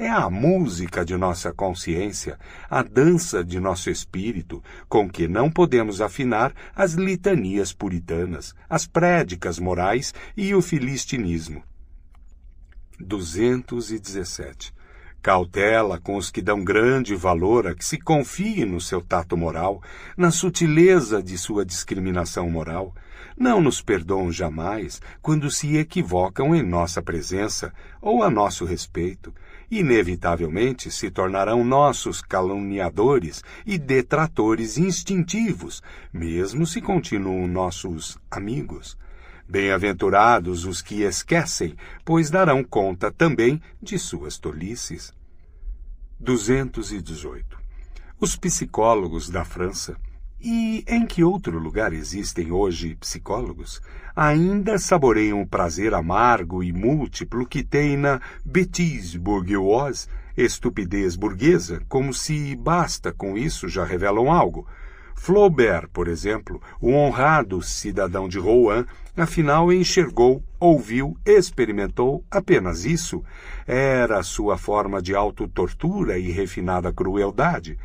É a música de nossa consciência, a dança de nosso espírito, com que não podemos afinar as litanias puritanas, as prédicas morais e o filistinismo. 217. Cautela com os que dão grande valor a que se confie no seu tato moral, na sutileza de sua discriminação moral. Não nos perdoam jamais quando se equivocam em nossa presença ou a nosso respeito. Inevitavelmente se tornarão nossos caluniadores e detratores instintivos, mesmo se continuam nossos amigos. Bem-aventurados os que esquecem, pois darão conta também de suas tolices. 218. Os psicólogos da França, e em que outro lugar existem hoje psicólogos, ainda saboreiam o prazer amargo e múltiplo que tem na bêtise bourgeoise, estupidez burguesa, como se basta com isso já revelam algo. Flaubert, por exemplo, o honrado cidadão de Rouen, afinal enxergou, ouviu, experimentou apenas isso. Era a sua forma de autotortura e refinada crueldade.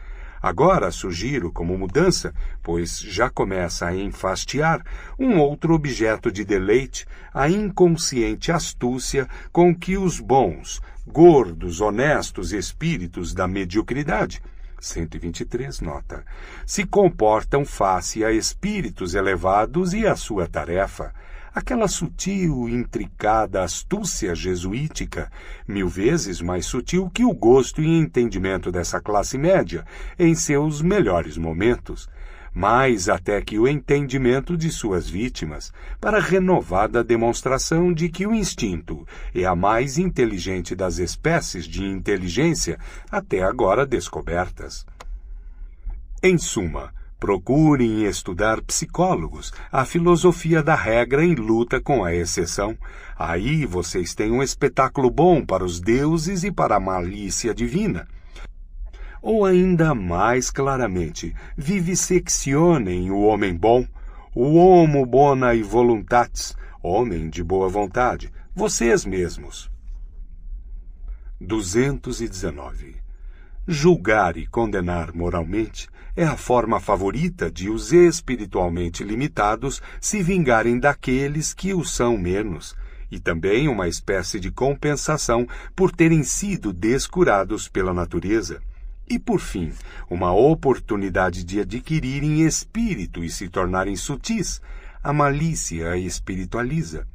Agora sugiro como mudança, pois já começa a enfastiar, um outro objeto de deleite, a inconsciente astúcia com que os bons, gordos, honestos espíritos da mediocridade, 123 nota, se comportam face a espíritos elevados e a sua tarefa, aquela sutil, intricada astúcia jesuítica, 1000 vezes mais sutil que o gosto e entendimento dessa classe média em seus melhores momentos, mais até que o entendimento de suas vítimas, para renovada demonstração de que o instinto é a mais inteligente das espécies de inteligência até agora descobertas. Em suma, procurem estudar psicólogos, a filosofia da regra em luta com a exceção. Aí vocês têm um espetáculo bom para os deuses e para a malícia divina. Ou ainda mais claramente, vivisseccionem o homem bom, o homo bonae voluntatis, homem de boa vontade, vocês mesmos. 219. Julgar e condenar moralmente é a forma favorita de os espiritualmente limitados se vingarem daqueles que o são menos, e também uma espécie de compensação por terem sido descurados pela natureza. E, por fim, uma oportunidade de adquirirem espírito e se tornarem sutis. A malícia a espiritualiza.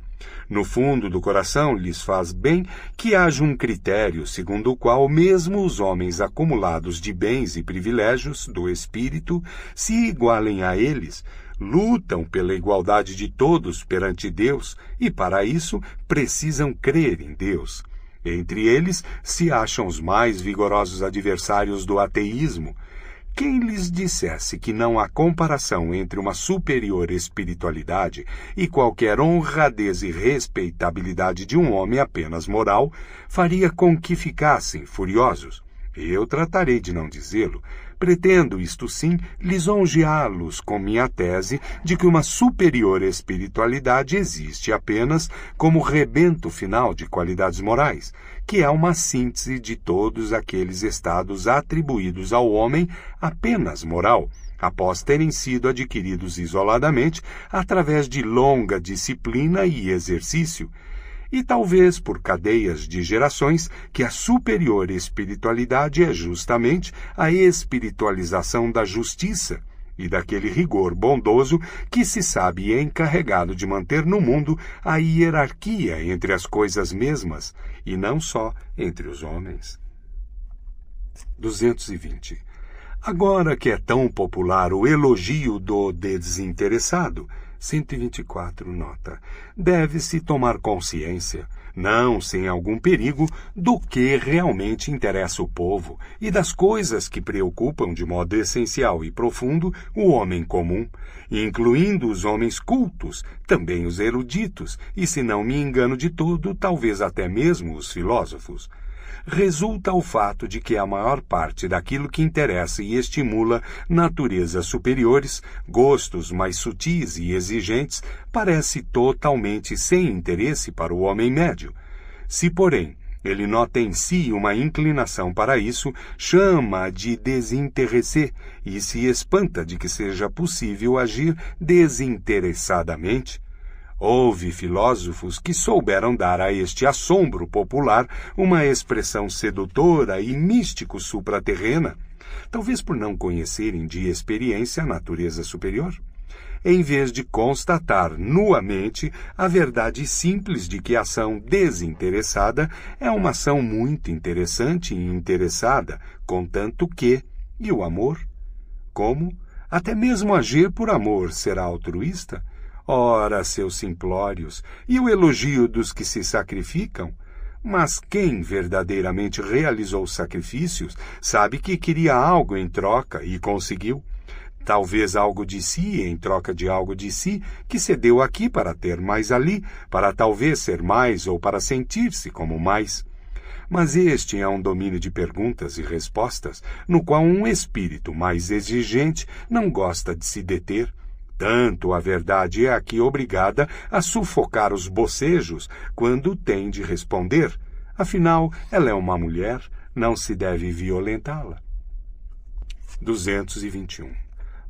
No fundo do coração lhes faz bem que haja um critério segundo o qual mesmo os homens acumulados de bens e privilégios do espírito se igualem a eles, lutam pela igualdade de todos perante Deus e, para isso, precisam crer em Deus. Entre eles se acham os mais vigorosos adversários do ateísmo. Quem lhes dissesse que não há comparação entre uma superior espiritualidade e qualquer honradez e respeitabilidade de um homem apenas moral, faria com que ficassem furiosos. Eu tratarei de não dizê-lo. Pretendo, isto sim, lisonjeá-los com minha tese de que uma superior espiritualidade existe apenas como rebento final de qualidades morais, que é uma síntese de todos aqueles estados atribuídos ao homem apenas moral, após terem sido adquiridos isoladamente através de longa disciplina e exercício, e talvez por cadeias de gerações que a superior espiritualidade é justamente a espiritualização da justiça e daquele rigor bondoso que se sabe encarregado de manter no mundo a hierarquia entre as coisas mesmas e não só entre os homens. 220. Agora que é tão popular o elogio do desinteressado, 124 nota, deve-se tomar consciência, não sem algum perigo, do que realmente interessa o povo e das coisas que preocupam de modo essencial e profundo o homem comum, incluindo os homens cultos, também os eruditos e, se não me engano de todo, talvez até mesmo os filósofos. Resulta o fato de que a maior parte daquilo que interessa e estimula naturezas superiores, gostos mais sutis e exigentes, parece totalmente sem interesse para o homem médio. Se, porém, ele nota em si uma inclinação para isso, chama de desinteressé e se espanta de que seja possível agir desinteressadamente. Houve filósofos que souberam dar a este assombro popular uma expressão sedutora e místico-supraterrena, talvez por não conhecerem de experiência a natureza superior, em vez de constatar nuamente a verdade simples de que a ação desinteressada é uma ação muito interessante e interessada, contanto que, e o amor? Como? Até mesmo agir por amor será altruísta? Ora, seus simplórios, e o elogio dos que se sacrificam? Mas quem verdadeiramente realizou sacrifícios sabe que queria algo em troca e conseguiu. Talvez algo de si em troca de algo de si, que cedeu aqui para ter mais ali, para talvez ser mais ou para sentir-se como mais. Mas este é um domínio de perguntas e respostas, no qual um espírito mais exigente não gosta de se deter. Tanto a verdade é aqui obrigada a sufocar os bocejos quando tem de responder. Afinal, ela é uma mulher, não se deve violentá-la. 221.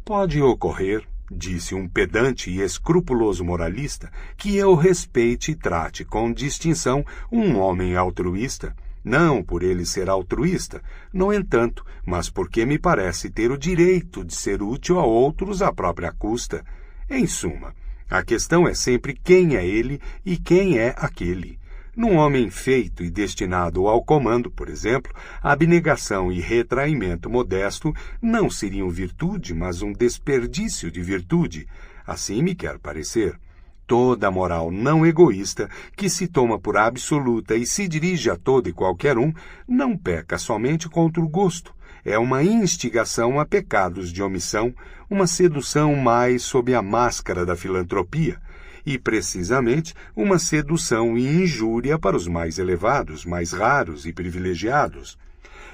Pode ocorrer, disse um pedante e escrupuloso moralista, que eu respeite e trate com distinção um homem altruísta, não por ele ser altruísta, no entanto, mas porque me parece ter o direito de ser útil a outros à própria custa. Em suma, a questão é sempre quem é ele e quem é aquele. Num homem feito e destinado ao comando, por exemplo, a abnegação e retraimento modesto não seriam virtude, mas um desperdício de virtude. Assim me quer parecer. Toda moral não egoísta, que se toma por absoluta e se dirige a todo e qualquer um, não peca somente contra o gosto. É uma instigação a pecados de omissão, uma sedução mais sob a máscara da filantropia, e, precisamente, uma sedução e injúria para os mais elevados, mais raros e privilegiados.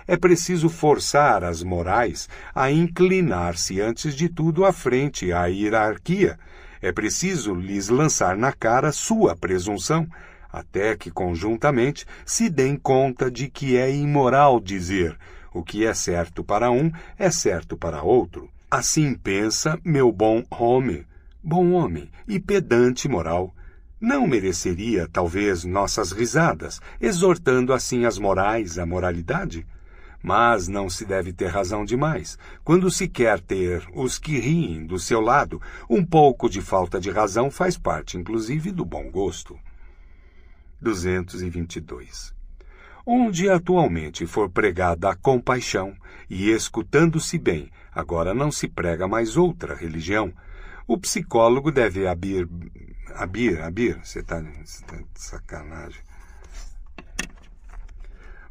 É preciso forçar as morais a inclinar-se antes de tudo à frente à hierarquia. É preciso lhes lançar na cara sua presunção, até que, conjuntamente, se deem conta de que é imoral dizer o que é certo para um é certo para outro. Assim pensa meu bom homem e pedante moral. Não mereceria, talvez, nossas risadas, exortando assim as morais à moralidade? Mas não se deve ter razão demais. Quando se quer ter os que riem do seu lado, um pouco de falta de razão faz parte, inclusive, do bom gosto. 222. Onde atualmente for pregada a compaixão, e escutando-se bem, agora não se prega mais outra religião, o psicólogo deve abrir, você tá de sacanagem.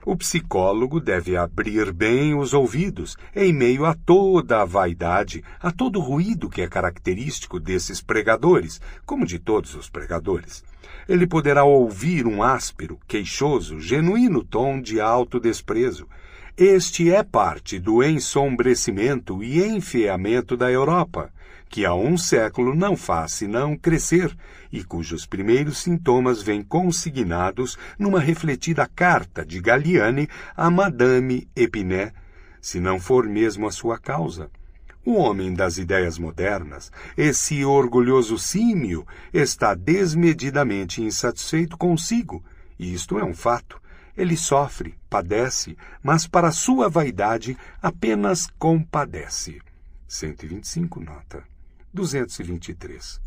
O psicólogo deve abrir bem os ouvidos, em meio a toda a vaidade, a todo o ruído que é característico desses pregadores, como de todos os pregadores. Ele poderá ouvir um áspero, queixoso, genuíno tom de alto desprezo. Este é parte do ensombrecimento e enfeamento da Europa, que há um século não faz senão crescer, e cujos primeiros sintomas vêm consignados numa refletida carta de Galliani a Madame Epinay, se não for mesmo a sua causa. O homem das ideias modernas, esse orgulhoso símio, está desmedidamente insatisfeito consigo, e isto é um fato. Ele sofre, padece, mas para sua vaidade apenas compadece. 125, nota. 223.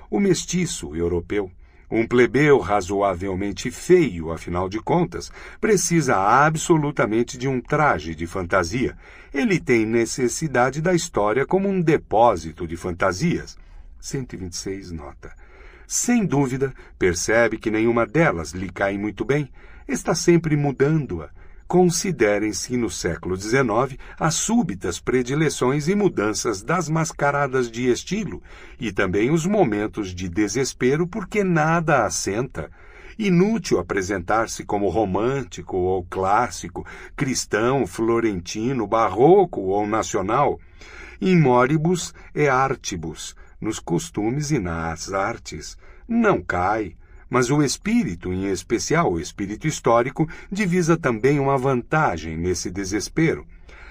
O mestiço europeu, um plebeu razoavelmente feio, afinal de contas, precisa absolutamente de um traje de fantasia. Ele tem necessidade da história como um depósito de fantasias. 126, nota. Sem dúvida, percebe que nenhuma delas lhe cai muito bem. Está sempre mudando-a. Considerem-se no século XIX as súbitas predileções e mudanças das mascaradas de estilo e também os momentos de desespero porque nada assenta. Inútil apresentar-se como romântico ou clássico, cristão, florentino, barroco ou nacional. In moribus e artibus, nos costumes e nas artes. Não cai. Mas o espírito, em especial o espírito histórico, divisa também uma vantagem nesse desespero.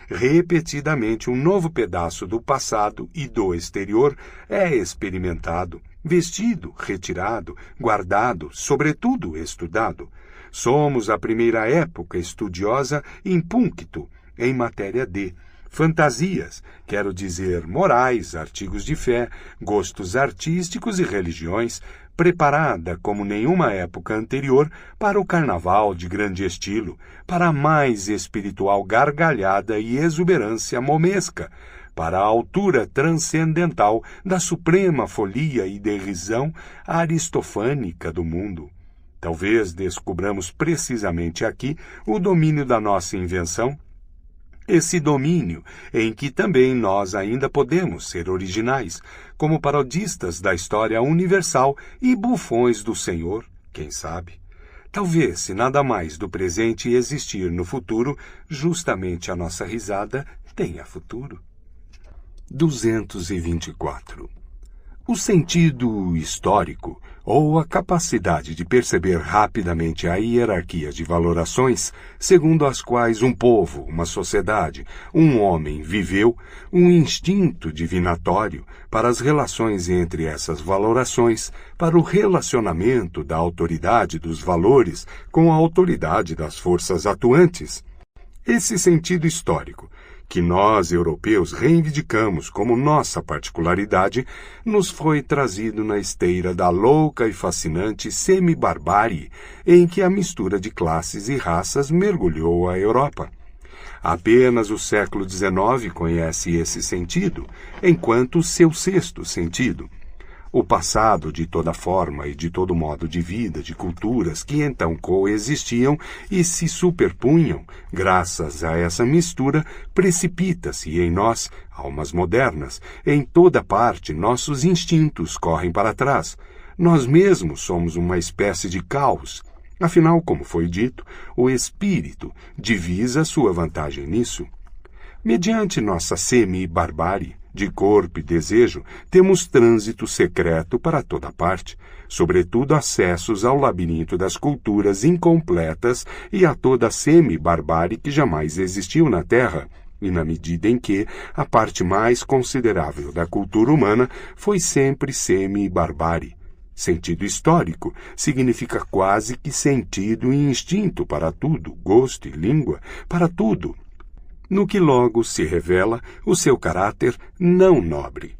Repetidamente um novo pedaço do passado e do exterior é experimentado. vestido, retirado, guardado, sobretudo estudado. Somos a primeira época estudiosa in puncto, em matéria de fantasias, quero dizer morais, artigos de fé, gostos artísticos e religiões, preparada como nenhuma época anterior para o carnaval de grande estilo, para a mais espiritual gargalhada e exuberância momesca, para a altura transcendental da suprema folia e derrisão aristofânica do mundo. Talvez descubramos precisamente aqui o domínio da nossa invenção, esse domínio em que também nós ainda podemos ser originais, como parodistas da história universal e bufões do Senhor, quem sabe? Talvez, se nada mais do presente existir no futuro, justamente a nossa risada tenha futuro. 224. O sentido histórico, ou a capacidade de perceber rapidamente a hierarquia de valorações segundo as quais um povo, uma sociedade, um homem viveu, um instinto divinatório para as relações entre essas valorações, para o relacionamento da autoridade dos valores com a autoridade das forças atuantes. Esse sentido histórico, que nós, europeus, reivindicamos como nossa particularidade, nos foi trazido na esteira da louca e fascinante semi-barbárie em que a mistura de classes e raças mergulhou a Europa. Apenas o século XIX conhece esse sentido, enquanto seu sexto sentido. O passado de toda forma e de todo modo de vida de culturas que então coexistiam e se superpunham, graças a essa mistura, precipita-se em nós, almas modernas, em toda parte nossos instintos correm para trás. Nós mesmos somos uma espécie de caos. Afinal, como foi dito, o espírito divisa sua vantagem nisso. Mediante nossa semi-barbárie, de corpo e desejo, temos trânsito secreto para toda parte, sobretudo acessos ao labirinto das culturas incompletas e a toda a semi-barbárie que jamais existiu na Terra, e na medida em que a parte mais considerável da cultura humana foi sempre semi-barbárie. Sentido histórico significa quase que sentido e instinto para tudo, gosto e língua, para tudo, no que logo se revela o seu caráter não nobre.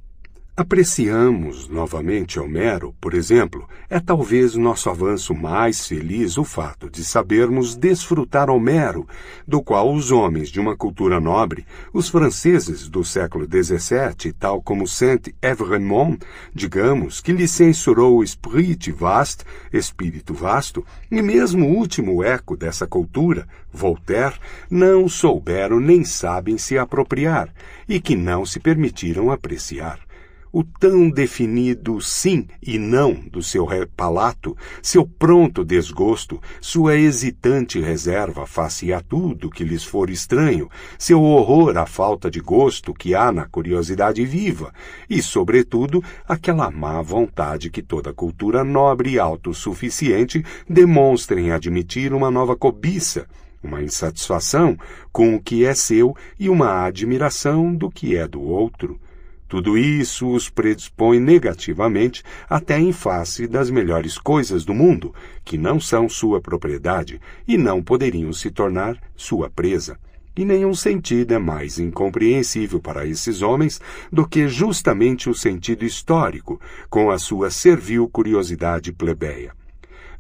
Apreciamos novamente Homero, por exemplo, é talvez nosso avanço mais feliz o fato de sabermos desfrutar Homero, do qual os homens de uma cultura nobre, os franceses do século XVII, tal como Saint-Evremond, digamos, que lhe censurou o esprit vaste, espírito vasto, e mesmo o último eco dessa cultura, Voltaire, não souberam nem sabem se apropriar, e que não se permitiram apreciar. O tão definido sim e não do seu palato, seu pronto desgosto, sua hesitante reserva face a tudo que lhes for estranho, seu horror à falta de gosto que há na curiosidade viva e, sobretudo, aquela má vontade que toda cultura nobre e autossuficiente demonstra em admitir uma nova cobiça, uma insatisfação com o que é seu e uma admiração do que é do outro. Tudo isso os predispõe negativamente até em face das melhores coisas do mundo, que não são sua propriedade e não poderiam se tornar sua presa. E nenhum sentido é mais incompreensível para esses homens do que justamente o sentido histórico, com a sua servil curiosidade plebeia.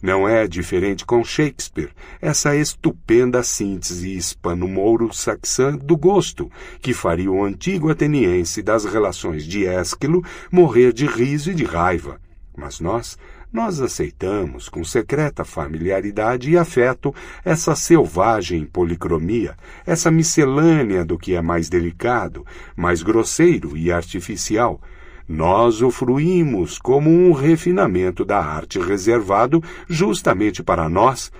Não é diferente com Shakespeare, essa estupenda síntese hispano-mouro-saxã do gosto, que faria o antigo ateniense das relações de Ésquilo morrer de riso e de raiva. Mas nós aceitamos com secreta familiaridade e afeto essa selvagem policromia, essa miscelânea do que é mais delicado, mais grosseiro e artificial. Nós o fruímos como um refinamento da arte reservado justamente para nós,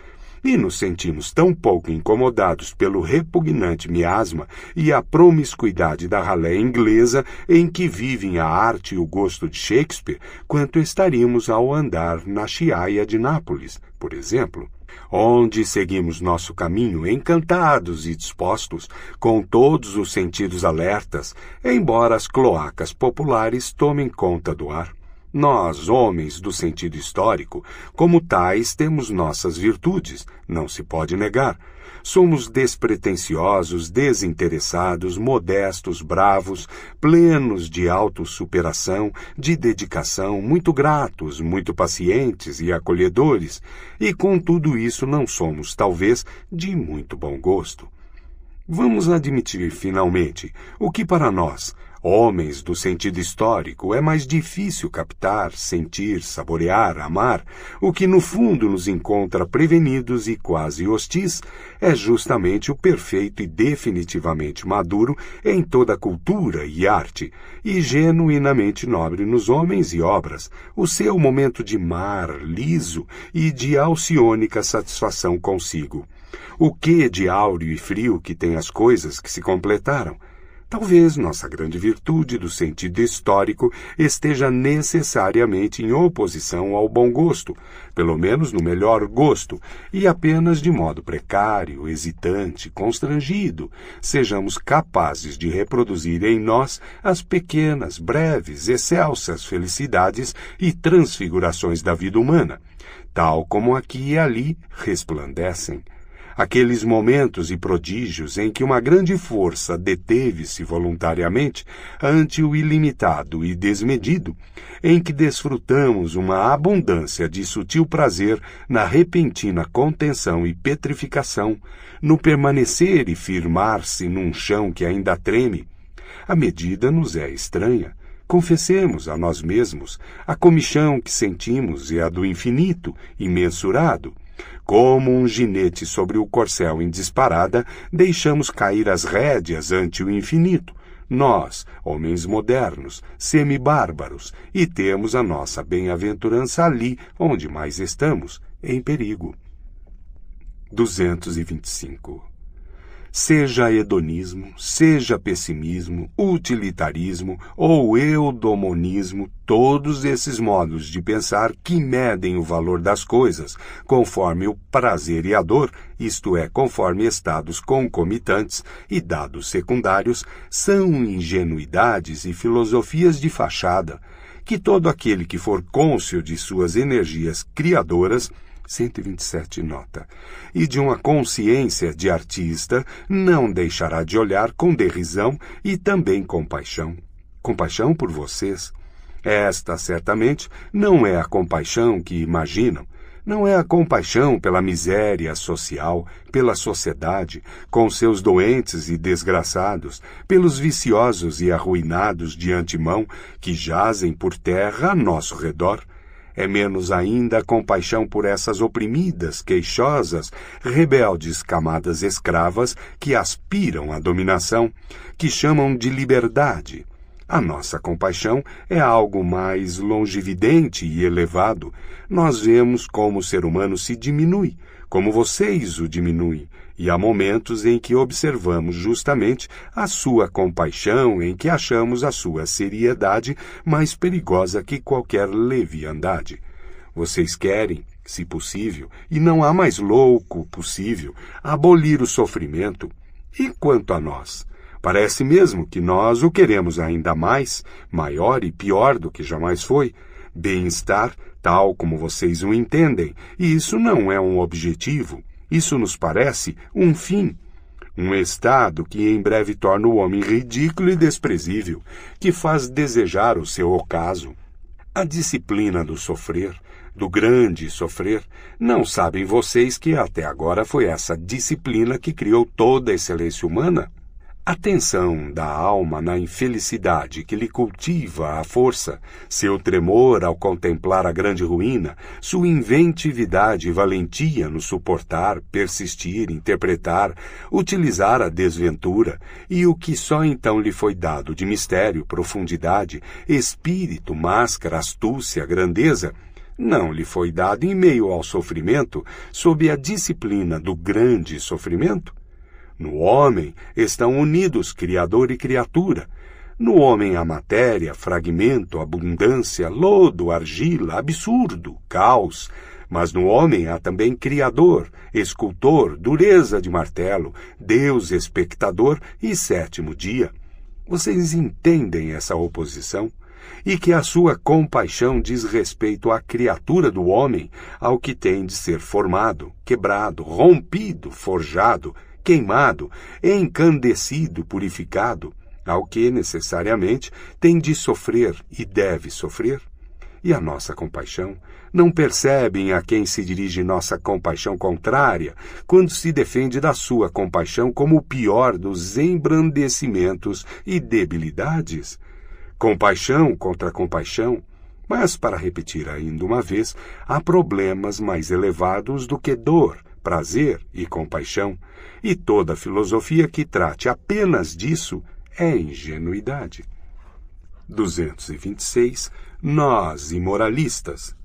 e nos sentimos tão pouco incomodados pelo repugnante miasma e a promiscuidade da ralé inglesa em que vivem a arte e o gosto de Shakespeare, quanto estaríamos ao andar na Chiaia de Nápoles, por exemplo, onde seguimos nosso caminho encantados e dispostos, com todos os sentidos alertas, embora as cloacas populares tomem conta do ar. Nós, homens do sentido histórico, como tais, temos nossas virtudes, não se pode negar. Somos despretensiosos, desinteressados, modestos, bravos, plenos de autossuperação, de dedicação, muito gratos, muito pacientes e acolhedores, e com tudo isso não somos, talvez, de muito bom gosto. Vamos admitir, finalmente, o que para nós, homens do sentido histórico, é mais difícil captar, sentir, saborear, amar, o que no fundo nos encontra prevenidos e quase hostis, é justamente o perfeito e definitivamente maduro em toda cultura e arte, e genuinamente nobre nos homens e obras, o seu momento de mar liso e de alciônica satisfação consigo. O que de áureo e frio que tem as coisas que se completaram? Talvez nossa grande virtude do sentido histórico esteja necessariamente em oposição ao bom gosto, pelo menos no melhor gosto, e apenas de modo precário, hesitante, constrangido, sejamos capazes de reproduzir em nós as pequenas, breves, excelsas felicidades e transfigurações da vida humana, tal como aqui e ali resplandecem. Aqueles momentos e prodígios em que uma grande força deteve-se voluntariamente ante o ilimitado e desmedido, em que desfrutamos uma abundância de sutil prazer na repentina contenção e petrificação, no permanecer e firmar-se num chão que ainda treme. A medida nos é estranha. Confessemos a nós mesmos, a comichão que sentimos é a do infinito, imensurado. Como um ginete sobre o corcel em disparada, deixamos cair as rédeas ante o infinito. Nós, homens modernos, semi-bárbaros, e temos a nossa bem-aventurança ali, onde mais estamos, em perigo. 225. Seja hedonismo, seja pessimismo, utilitarismo ou eudomonismo, todos esses modos de pensar que medem o valor das coisas conforme o prazer e a dor, isto é, conforme estados concomitantes e dados secundários, são ingenuidades e filosofias de fachada, que todo aquele que for cônscio de suas energias criadoras 127 nota, e de uma consciência de artista, não deixará de olhar com derrisão e também compaixão. Compaixão por vocês. Esta, certamente, não é a compaixão que imaginam. Não é a compaixão pela miséria social, pela sociedade, com seus doentes e desgraçados, pelos viciosos e arruinados de antemão que jazem por terra a nosso redor. É menos ainda a compaixão por essas oprimidas, queixosas, rebeldes camadas escravas que aspiram à dominação, que chamam de liberdade. A nossa compaixão é algo mais longevidente e elevado. Nós vemos como o ser humano se diminui, como vocês o diminuem, e há momentos em que observamos justamente a sua compaixão, em que achamos a sua seriedade mais perigosa que qualquer leviandade. Vocês querem, se possível, e não há mais louco possível, abolir o sofrimento. E quanto a nós? Parece mesmo que nós o queremos ainda mais, maior e pior do que jamais foi. Bem-estar, tal como vocês o entendem, e isso não é um objetivo. Isso nos parece um fim, um estado que em breve torna o homem ridículo e desprezível, que faz desejar o seu ocaso. A disciplina do sofrer, do grande sofrer, não sabem vocês que até agora foi essa disciplina que criou toda a excelência humana? A tensão da alma na infelicidade que lhe cultiva a força, seu tremor ao contemplar a grande ruína, sua inventividade e valentia no suportar, persistir, interpretar, utilizar a desventura, e o que só então lhe foi dado de mistério, profundidade, espírito, máscara, astúcia, grandeza, não lhe foi dado em meio ao sofrimento, sob a disciplina do grande sofrimento? No homem estão unidos Criador e criatura. No homem a matéria, fragmento, abundância, lodo, argila, absurdo, caos. Mas no homem há também Criador, escultor, dureza de martelo, Deus espectador e sétimo dia. Vocês entendem essa oposição? e que a sua compaixão diz respeito à criatura do homem, ao que tem de ser formado, quebrado, rompido, forjado, queimado, encandecido, purificado, ao que necessariamente tem de sofrer e deve sofrer? E a nossa compaixão? Não percebem a quem se dirige nossa compaixão contrária, quando se defende da sua compaixão como o pior dos embrandecimentos e debilidades? Compaixão contra compaixão, mas, para repetir ainda uma vez, há problemas mais elevados do que dor, prazer e compaixão, e toda filosofia que trate apenas disso é ingenuidade. 226. Nós, imoralistas.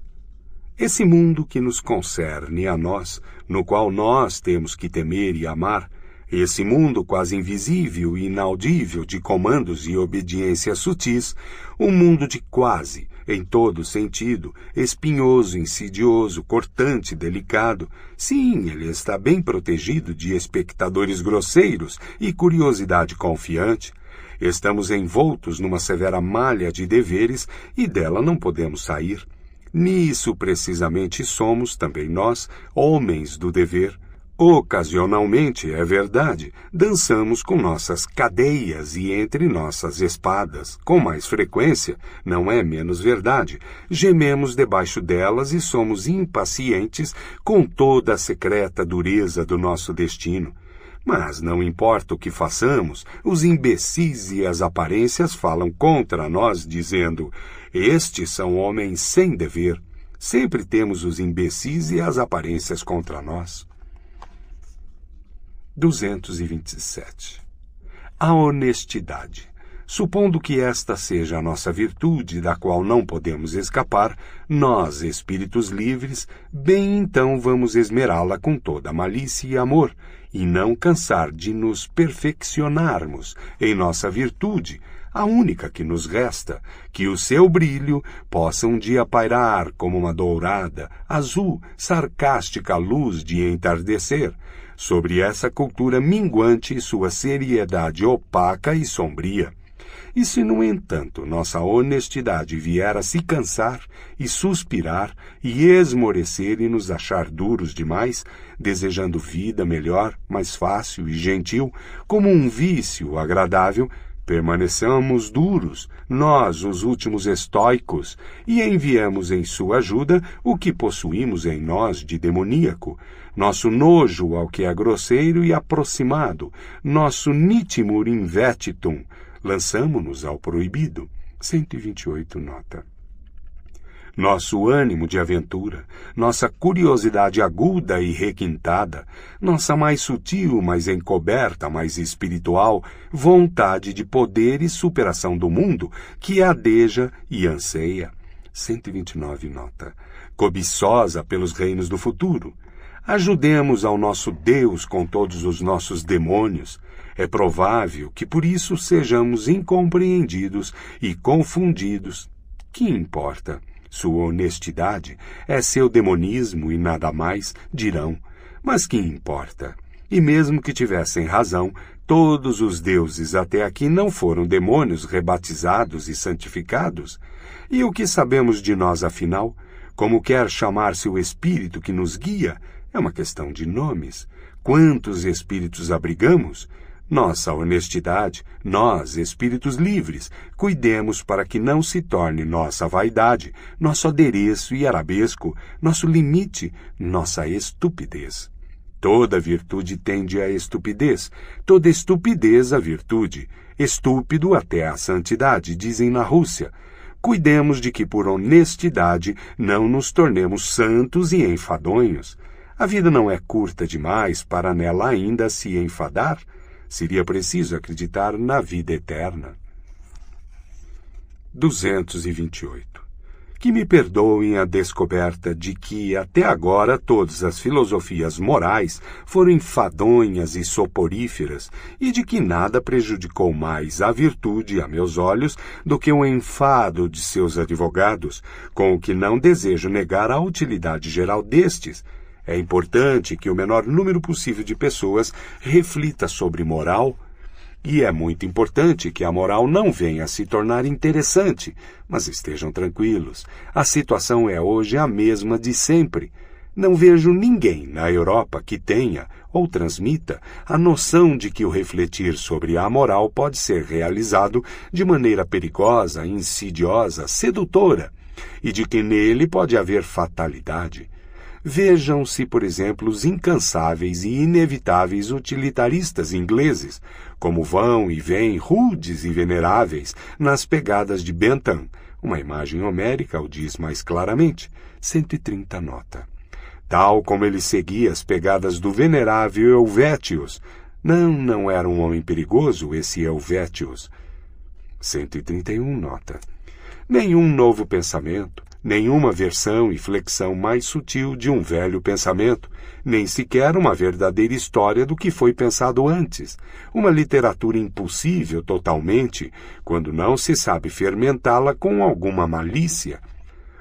Esse mundo que nos concerne a nós, no qual nós temos que temer e amar, esse mundo quase invisível e inaudível de comandos e obediências sutis, um mundo de quase, em todo sentido, espinhoso, insidioso, cortante, delicado. Sim, ele está bem protegido de espectadores grosseiros e curiosidade confiante. Estamos envoltos numa severa malha de deveres e dela não podemos sair. Nisso precisamente somos também nós, homens do dever. Ocasionalmente, é verdade, dançamos com nossas cadeias e entre nossas espadas. Com mais frequência, não é menos verdade, gememos debaixo delas e somos impacientes com toda a secreta dureza do nosso destino. Mas não importa o que façamos, os imbecis e as aparências falam contra nós, dizendo: estes são homens sem dever. Sempre temos os imbecis e as aparências contra nós. 227. A honestidade. Supondo que esta seja a nossa virtude, da qual não podemos escapar, nós, espíritos livres, bem então vamos esmerá-la com toda malícia e amor, e não cansar de nos perfeccionarmos em nossa virtude, a única que nos resta, que o seu brilho possa um dia pairar como uma dourada, azul, sarcástica luz de entardecer, sobre essa cultura minguante e sua seriedade opaca e sombria. E se, no entanto, nossa honestidade vier a se cansar e suspirar e esmorecer e nos achar duros demais, desejando vida melhor, mais fácil e gentil, como um vício agradável, permaneçamos duros, nós, os últimos estoicos, e enviemos em sua ajuda o que possuímos em nós de demoníaco, nosso nojo ao que é grosseiro e aproximado, nosso nitimur invetitum, lançamo-nos ao proibido. 128 nota. Nosso ânimo de aventura, nossa curiosidade aguda e requintada, nossa mais sutil, mais encoberta, mais espiritual vontade de poder e superação do mundo que adeja e anseia. 129 nota. Cobiçosa pelos reinos do futuro. Ajudemos ao nosso Deus com todos os nossos demônios. É provável que por isso sejamos incompreendidos e confundidos. Que importa? Sua honestidade é seu demonismo e nada mais, dirão. Mas que importa? E mesmo que tivessem razão, todos os deuses até aqui não foram demônios rebatizados e santificados? E o que sabemos de nós, afinal? Como quer chamar-se o espírito que nos guia? É uma questão de nomes. Quantos espíritos abrigamos? Nossa honestidade, nós, espíritos livres, cuidemos para que não se torne nossa vaidade, nosso adereço e arabesco, nosso limite, nossa estupidez. Toda virtude tende à estupidez, toda estupidez à virtude, estúpido até à santidade, dizem na Rússia. Cuidemos de que por honestidade não nos tornemos santos e enfadonhos. A vida não é curta demais para nela ainda se enfadar. Seria preciso acreditar na vida eterna. 228. Que me perdoem a descoberta de que, até agora, todas as filosofias morais foram enfadonhas e soporíferas, e de que nada prejudicou mais a virtude, a meus olhos, do que o enfado de seus advogados, com o que não desejo negar a utilidade geral destes. É importante que o menor número possível de pessoas reflita sobre moral. E é muito importante que a moral não venha a se tornar interessante, mas estejam tranquilos. A situação é hoje a mesma de sempre. Não vejo ninguém na Europa que tenha ou transmita a noção de que o refletir sobre a moral pode ser realizado de maneira perigosa, insidiosa, sedutora, e de que nele pode haver fatalidade. Vejam-se, por exemplo, os incansáveis e inevitáveis utilitaristas ingleses, como vão e vêm rudes e veneráveis nas pegadas de Bentham. Uma imagem homérica o diz mais claramente. 130 nota. Tal como ele seguia as pegadas do venerável Helvétios. Não era um homem perigoso esse Helvétios. 131 nota. Nenhum novo pensamento, nenhuma versão e flexão mais sutil de um velho pensamento, nem sequer uma verdadeira história do que foi pensado antes, uma literatura impossível totalmente, quando não se sabe fermentá-la com alguma malícia.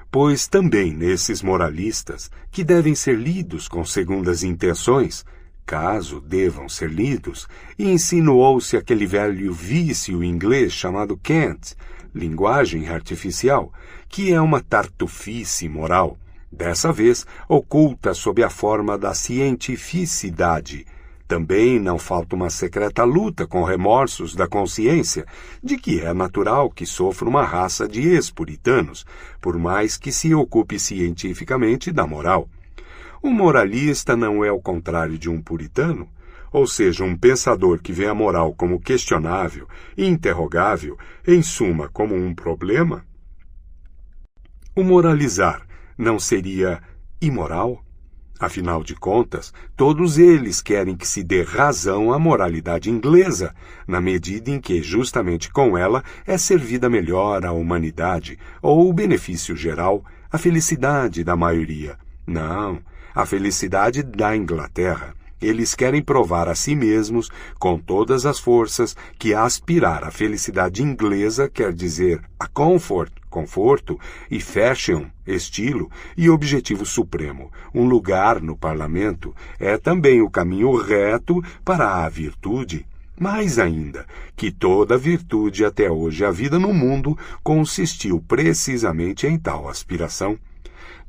Pois também nesses moralistas, que devem ser lidos com segundas intenções, caso devam ser lidos, insinuou-se aquele velho vício inglês chamado cant, linguagem artificial, que é uma tartufice moral, dessa vez oculta sob a forma da cientificidade. Também não falta uma secreta luta com remorsos da consciência, de que é natural que sofra uma raça de ex-puritanos, por mais que se ocupe cientificamente da moral. Um moralista não é o contrário de um puritano, ou seja, um pensador que vê a moral como questionável e interrogável, em suma, como um problema? O moralizar não seria imoral? Afinal de contas, todos eles querem que se dê razão à moralidade inglesa, na medida em que, justamente com ela, é servida melhor a humanidade, ou o benefício geral, a felicidade da maioria. Não, a felicidade da Inglaterra. Eles querem provar a si mesmos, com todas as forças, que aspirar à felicidade inglesa quer dizer a conforto, e fashion, estilo, e objetivo supremo, um lugar no parlamento, é também o caminho reto para a virtude. Mais ainda, que toda virtude até hoje havida no mundo consistiu precisamente em tal aspiração.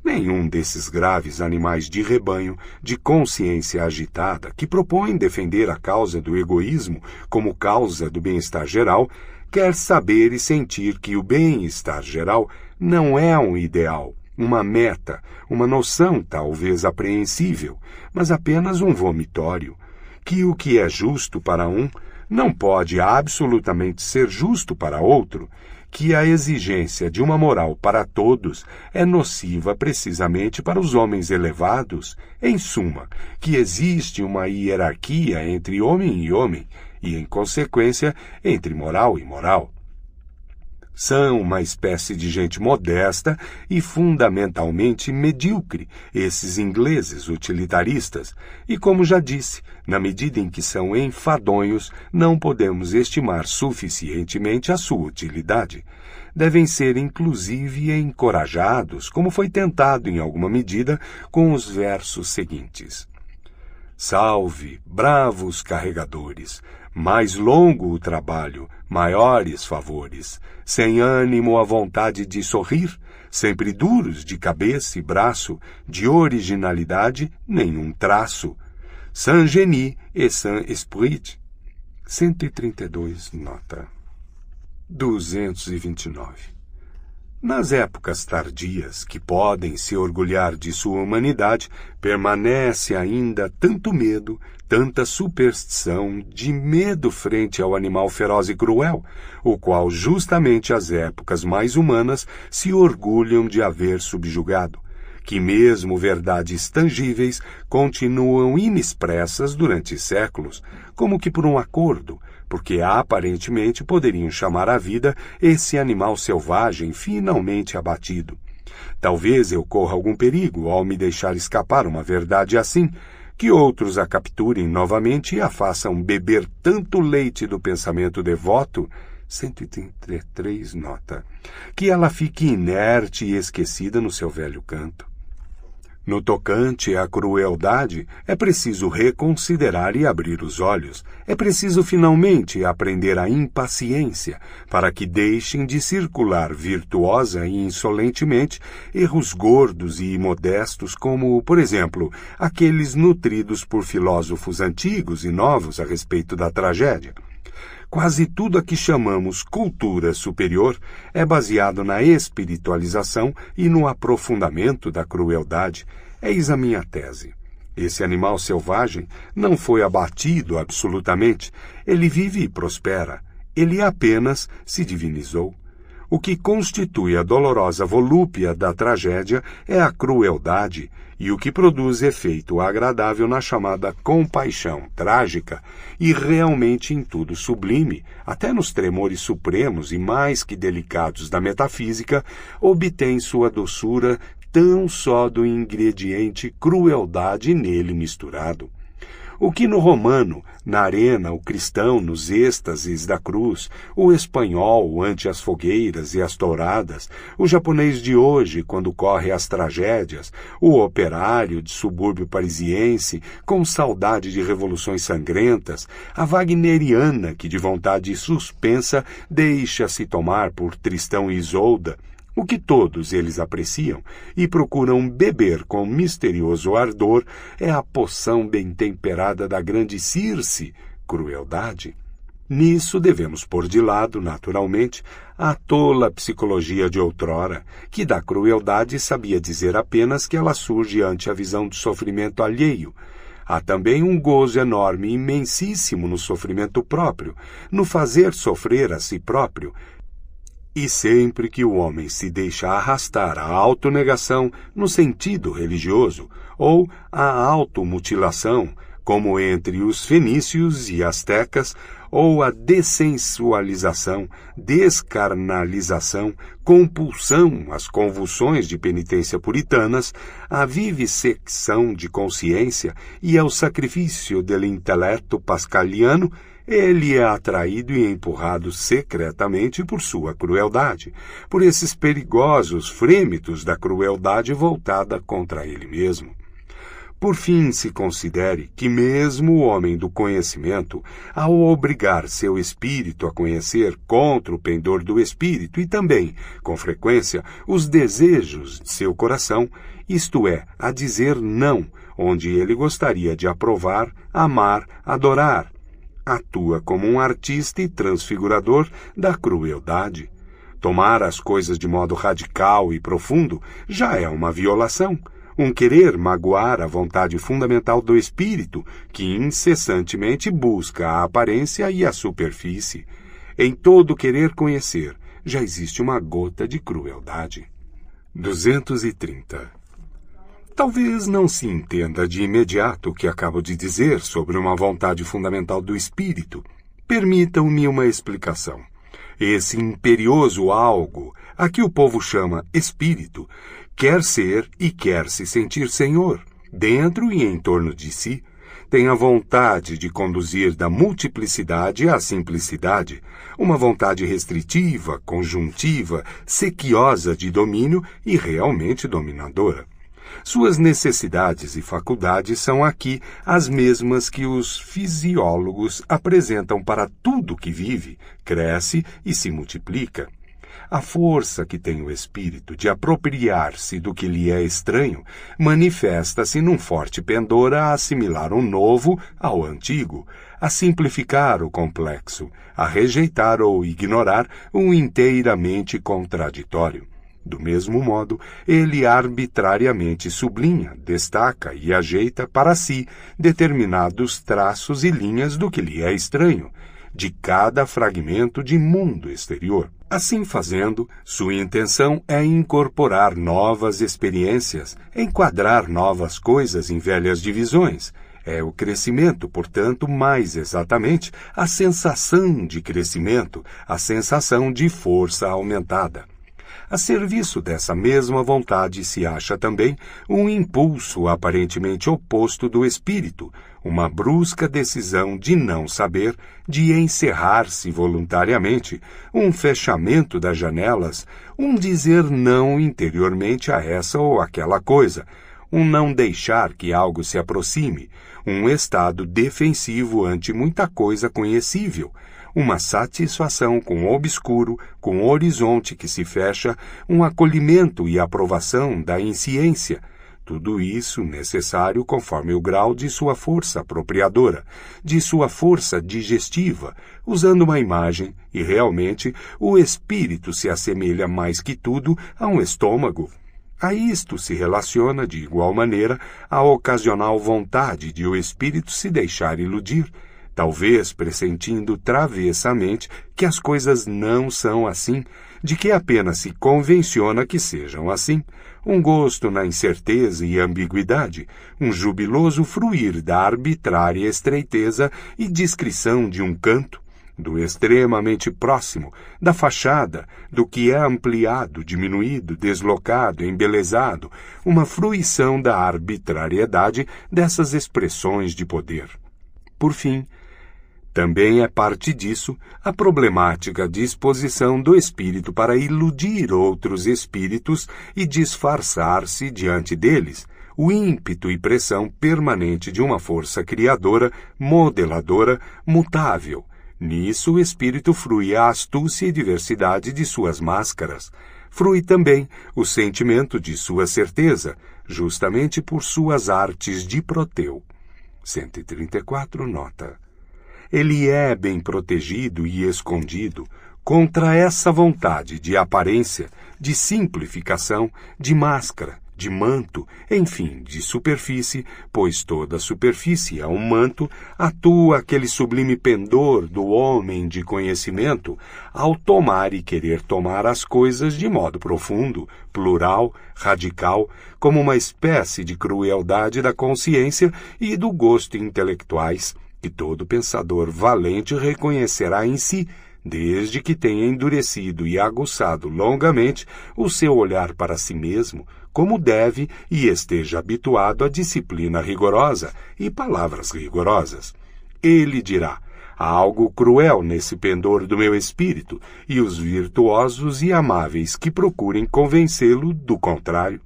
Nenhum desses graves animais de rebanho, de consciência agitada, que propõem defender a causa do egoísmo como causa do bem-estar geral, quer saber e sentir que o bem-estar geral não é um ideal, uma meta, uma noção talvez apreensível, mas apenas um vomitório, que o que é justo para um não pode absolutamente ser justo para outro, que a exigência de uma moral para todos é nociva precisamente para os homens elevados, em suma, que existe uma hierarquia entre homem e homem e, em consequência, entre moral e moral. São uma espécie de gente modesta e fundamentalmente medíocre, esses ingleses utilitaristas, e, como já disse, na medida em que são enfadonhos, não podemos estimar suficientemente a sua utilidade. Devem ser, inclusive, encorajados, como foi tentado em alguma medida, com os versos seguintes. Salve, bravos carregadores! Mais longo o trabalho, maiores favores, sem ânimo a vontade de sorrir, sempre duros de cabeça e braço, de originalidade nenhum traço. Sans génie et sans esprit. 132 nota. 229. Nas épocas tardias, que podem se orgulhar de sua humanidade, permanece ainda tanto medo, tanta superstição, de medo frente ao animal feroz e cruel, o qual justamente as épocas mais humanas se orgulham de haver subjugado, que mesmo verdades tangíveis continuam inexpressas durante séculos, como que por um acordo, porque aparentemente poderiam chamar à vida esse animal selvagem finalmente abatido. Talvez eu corra algum perigo ao me deixar escapar uma verdade assim, que outros a capturem novamente e a façam beber tanto leite do pensamento devoto, 133 nota, que ela fique inerte e esquecida no seu velho canto. No tocante à crueldade, é preciso reconsiderar e abrir os olhos. É preciso finalmente aprender a impaciência, para que deixem de circular virtuosa e insolentemente erros gordos e imodestos como, por exemplo, aqueles nutridos por filósofos antigos e novos a respeito da tragédia. Quase tudo a que chamamos cultura superior é baseado na espiritualização e no aprofundamento da crueldade. Eis a minha tese. Esse animal selvagem não foi abatido absolutamente. Ele vive e prospera. Ele apenas se divinizou. O que constitui a dolorosa volúpia da tragédia é a crueldade, e o que produz efeito agradável na chamada compaixão trágica, e realmente em tudo sublime, até nos tremores supremos e mais que delicados da metafísica, obtém sua doçura tão só do ingrediente crueldade nele misturado. O que no romano, na arena, o cristão nos êxtases da cruz, o espanhol ante as fogueiras e as touradas, o japonês de hoje quando corre às tragédias, o operário de subúrbio parisiense com saudade de revoluções sangrentas, a wagneriana que de vontade suspensa deixa-se tomar por Tristão e Isolda, o que todos eles apreciam e procuram beber com misterioso ardor é a poção bem temperada da grande Circe, crueldade. Nisso devemos pôr de lado, naturalmente, a tola psicologia de outrora, que da crueldade sabia dizer apenas que ela surge ante a visão do sofrimento alheio. Há também um gozo enorme e imensíssimo no sofrimento próprio, no fazer sofrer a si próprio. E sempre que o homem se deixa arrastar à autonegação no sentido religioso ou à automutilação, como entre os fenícios e astecas, ou a dessensualização, descarnalização, compulsão, as convulsões de penitência puritanas, a vivissecção de consciência e ao sacrifício do intelecto pascaliano, ele é atraído e empurrado secretamente por sua crueldade, por esses perigosos frêmitos da crueldade voltada contra ele mesmo. Por fim, se considere que mesmo o homem do conhecimento, ao obrigar seu espírito a conhecer contra o pendor do espírito e também, com frequência, os desejos de seu coração, isto é, a dizer não, onde ele gostaria de aprovar, amar, adorar, atua como um artista e transfigurador da crueldade. Tomar as coisas de modo radical e profundo já é uma violação, um querer magoar a vontade fundamental do espírito, que incessantemente busca a aparência e a superfície. Em todo querer conhecer, já existe uma gota de crueldade. 230. Talvez não se entenda de imediato o que acabo de dizer sobre uma vontade fundamental do espírito. Permitam-me uma explicação. Esse imperioso algo, a que o povo chama espírito, quer ser e quer se sentir senhor, dentro e em torno de si. Tem a vontade de conduzir da multiplicidade à simplicidade, uma vontade restritiva, conjuntiva, sequiosa de domínio e realmente dominadora. Suas necessidades e faculdades são aqui as mesmas que os fisiólogos apresentam para tudo que vive, cresce e se multiplica. A força que tem o espírito de apropriar-se do que lhe é estranho manifesta-se num forte pendor a assimilar o novo ao antigo, a simplificar o complexo, a rejeitar ou ignorar o inteiramente contraditório. Do mesmo modo, ele arbitrariamente sublinha, destaca e ajeita para si determinados traços e linhas do que lhe é estranho, de cada fragmento de mundo exterior. Assim fazendo, sua intenção é incorporar novas experiências, enquadrar novas coisas em velhas divisões. É o crescimento, portanto, mais exatamente, a sensação de crescimento, a sensação de força aumentada. A serviço dessa mesma vontade se acha também um impulso aparentemente oposto do espírito, uma brusca decisão de não saber, de encerrar-se voluntariamente, um fechamento das janelas, um dizer não interiormente a essa ou aquela coisa, um não deixar que algo se aproxime, um estado defensivo ante muita coisa conhecível, uma satisfação com o obscuro, com o horizonte que se fecha, um acolhimento e aprovação da insciência. Tudo isso necessário conforme o grau de sua força apropriadora, de sua força digestiva, usando uma imagem, e realmente o espírito se assemelha mais que tudo a um estômago. A isto se relaciona, de igual maneira, a ocasional vontade de o espírito se deixar iludir, talvez pressentindo travessamente que as coisas não são assim, de que apenas se convenciona que sejam assim, um gosto na incerteza e ambiguidade, um jubiloso fruir da arbitrária estreiteza e discrição de um canto, do extremamente próximo, da fachada, do que é ampliado, diminuído, deslocado, embelezado, uma fruição da arbitrariedade dessas expressões de poder. Por fim, também é parte disso a problemática disposição do espírito para iludir outros espíritos e disfarçar-se diante deles, o ímpeto e pressão permanente de uma força criadora, modeladora, mutável. Nisso o espírito frui a astúcia e diversidade de suas máscaras. Frui também o sentimento de sua certeza, justamente por suas artes de Proteu. 134, nota. Ele é bem protegido e escondido contra essa vontade de aparência, de simplificação, de máscara, de manto, enfim, de superfície, pois toda superfície é um manto, atua aquele sublime pendor do homem de conhecimento ao tomar e querer tomar as coisas de modo profundo, plural, radical, como uma espécie de crueldade da consciência e do gosto intelectuais, que todo pensador valente reconhecerá em si, desde que tenha endurecido e aguçado longamente o seu olhar para si mesmo, como deve, e esteja habituado à disciplina rigorosa e palavras rigorosas. Ele dirá: há algo cruel nesse pendor do meu espírito, e os virtuosos e amáveis que procurem convencê-lo do contrário.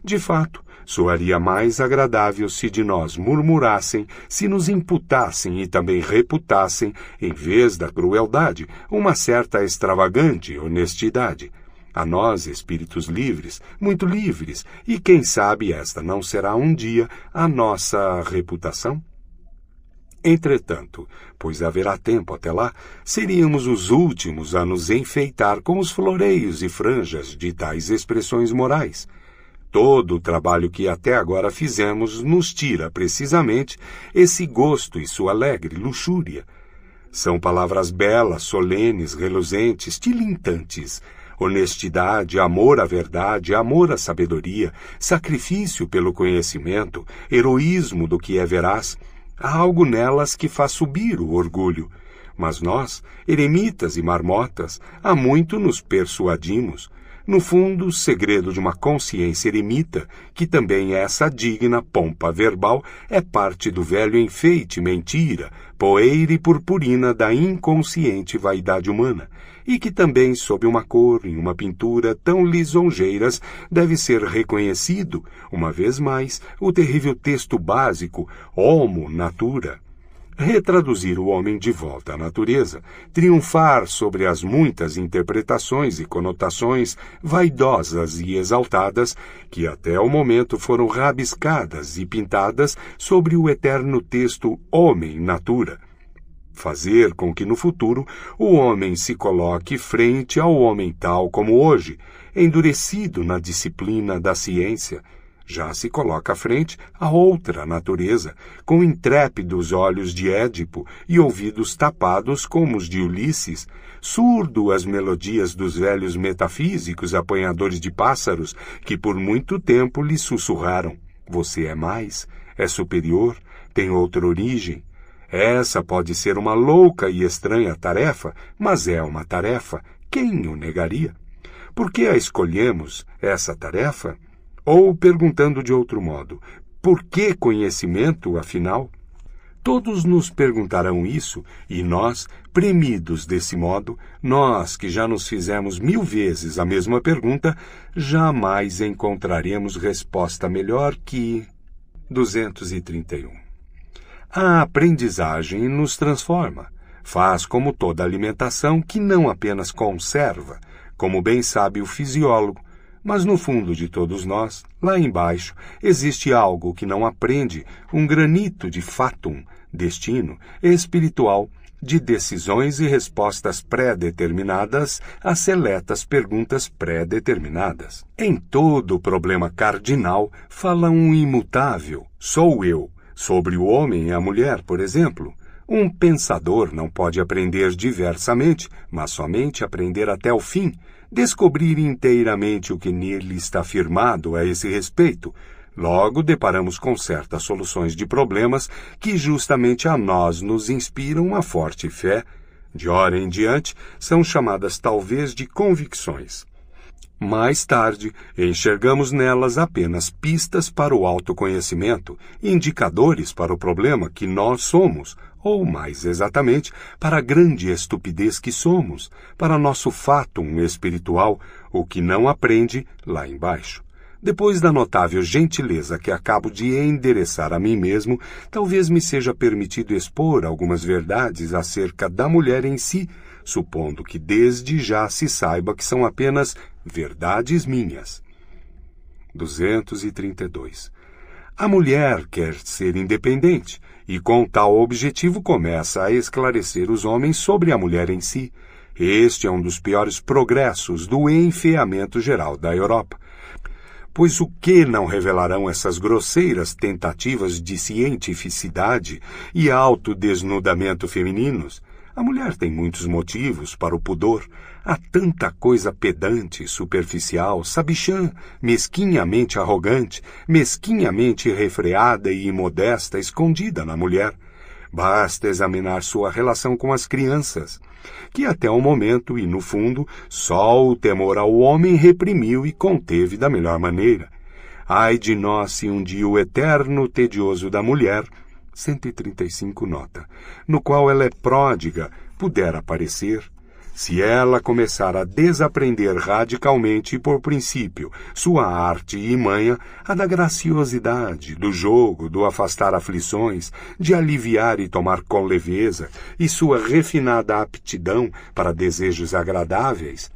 De fato, soaria mais agradável se de nós murmurassem, se nos imputassem e também reputassem, em vez da crueldade, uma certa extravagante honestidade. A nós, espíritos livres, muito livres, e quem sabe esta não será um dia a nossa reputação? Entretanto, pois haverá tempo até lá, seríamos os últimos a nos enfeitar com os floreios e franjas de tais expressões morais. Todo o trabalho que até agora fizemos nos tira, precisamente, esse gosto e sua alegre luxúria. São palavras belas, solenes, reluzentes, tilintantes. Honestidade, amor à verdade, amor à sabedoria, sacrifício pelo conhecimento, heroísmo do que é veraz. Há algo nelas que faz subir o orgulho. Mas nós, eremitas e marmotas, há muito nos persuadimos. No fundo, o segredo de uma consciência eremita, que também é essa digna pompa verbal, é parte do velho enfeite mentira, poeira e purpurina da inconsciente vaidade humana, e que também, sob uma cor e uma pintura tão lisonjeiras, deve ser reconhecido, uma vez mais, o terrível texto básico, Homo Natura. Retraduzir o homem de volta à natureza, triunfar sobre as muitas interpretações e conotações vaidosas e exaltadas que até o momento foram rabiscadas e pintadas sobre o eterno texto Homem-Natura. Fazer com que no futuro o homem se coloque frente ao homem tal como hoje, endurecido na disciplina da ciência, já se coloca à frente a outra natureza, com intrépidos olhos de Édipo e ouvidos tapados como os de Ulisses, surdo às melodias dos velhos metafísicos apanhadores de pássaros que por muito tempo lhe sussurraram: você é mais, é superior, tem outra origem. Essa pode ser uma louca e estranha tarefa, mas é uma tarefa, quem o negaria? Por que a escolhemos, essa tarefa? Ou, perguntando de outro modo, por que conhecimento, afinal? Todos nos perguntarão isso, e nós, premidos desse modo, nós que já nos fizemos 1000 vezes a mesma pergunta, jamais encontraremos resposta melhor que... 231. A aprendizagem nos transforma. Faz como toda alimentação que não apenas conserva, como bem sabe o fisiólogo, mas no fundo de todos nós, lá embaixo, existe algo que não aprende, um granito de fatum, destino espiritual, de decisões e respostas pré-determinadas a seletas perguntas pré-determinadas. Em todo problema cardinal fala um imutável, sou eu, sobre o homem e a mulher, por exemplo. Um pensador não pode aprender diversamente, mas somente aprender até o fim, descobrir inteiramente o que nele está afirmado a esse respeito. Logo, deparamos com certas soluções de problemas que justamente a nós nos inspiram uma forte fé. De hora em diante, são chamadas talvez de convicções. Mais tarde, enxergamos nelas apenas pistas para o autoconhecimento, indicadores para o problema que nós somos, ou, mais exatamente, para a grande estupidez que somos, para nosso fatum espiritual, o que não aprende lá embaixo. Depois da notável gentileza que acabo de endereçar a mim mesmo, talvez me seja permitido expor algumas verdades acerca da mulher em si, supondo que desde já se saiba que são apenas verdades minhas. 232. A mulher quer ser independente, e com tal objetivo começa a esclarecer os homens sobre a mulher em si. Este é um dos piores progressos do enfeamento geral da Europa. Pois o que não revelarão essas grosseiras tentativas de cientificidade e autodesnudamento femininos? A mulher tem muitos motivos para o pudor. Há tanta coisa pedante, superficial, sabichã, mesquinhamente arrogante, mesquinhamente refreada e imodesta escondida na mulher. Basta examinar sua relação com as crianças, que até o momento e no fundo só o temor ao homem reprimiu e conteve da melhor maneira. Ai de nós se um dia o eterno tedioso da mulher, 135 nota, no qual ela é pródiga, puder aparecer, se ela começar a desaprender radicalmente e por princípio sua arte e manha, a da graciosidade, do jogo, do afastar aflições, de aliviar e tomar com leveza, e sua refinada aptidão para desejos agradáveis.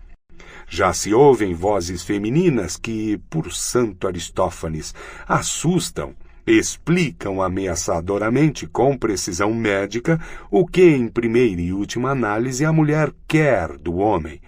Já se ouvem vozes femininas que, por santo Aristófanes, assustam, explicam ameaçadoramente com precisão médica o que, em primeira e última análise, a mulher quer do homem.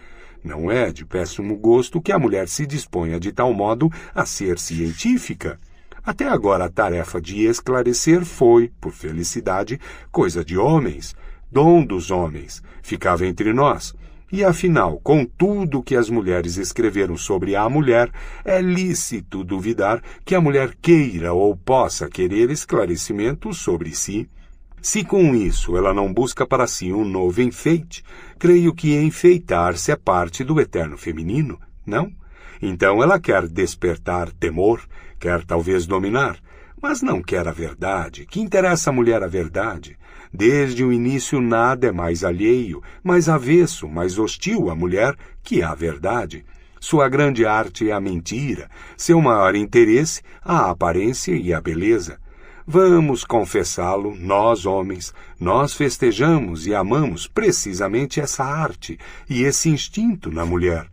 Não é de péssimo gosto que a mulher se disponha de tal modo a ser científica. Até agora a tarefa de esclarecer foi, por felicidade, coisa de homens, dom dos homens, ficava entre nós. E, afinal, com tudo que as mulheres escreveram sobre a mulher, é lícito duvidar que a mulher queira ou possa querer esclarecimento sobre si. Se com isso ela não busca para si um novo enfeite, creio que enfeitar-se é parte do eterno feminino, não? Então ela quer despertar temor, quer talvez dominar, mas não quer a verdade. Que interessa à mulher a verdade? Desde o início nada é mais alheio, mais avesso, mais hostil à mulher que a verdade. Sua grande arte é a mentira, seu maior interesse a aparência e a beleza. Vamos confessá-lo, nós homens, nós festejamos e amamos precisamente essa arte e esse instinto na mulher.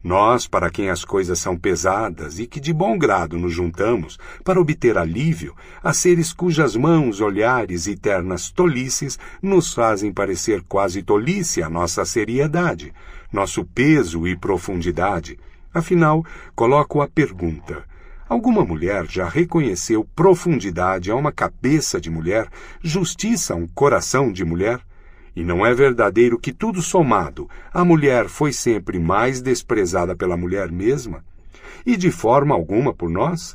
Nós, para quem as coisas são pesadas e que de bom grado nos juntamos para obter alívio, a seres cujas mãos, olhares e ternas tolices nos fazem parecer quase tolice a nossa seriedade, nosso peso e profundidade. Afinal, coloco a pergunta: alguma mulher já reconheceu profundidade a uma cabeça de mulher, justiça a um coração de mulher? E não é verdadeiro que tudo somado, a mulher foi sempre mais desprezada pela mulher mesma? E de forma alguma por nós?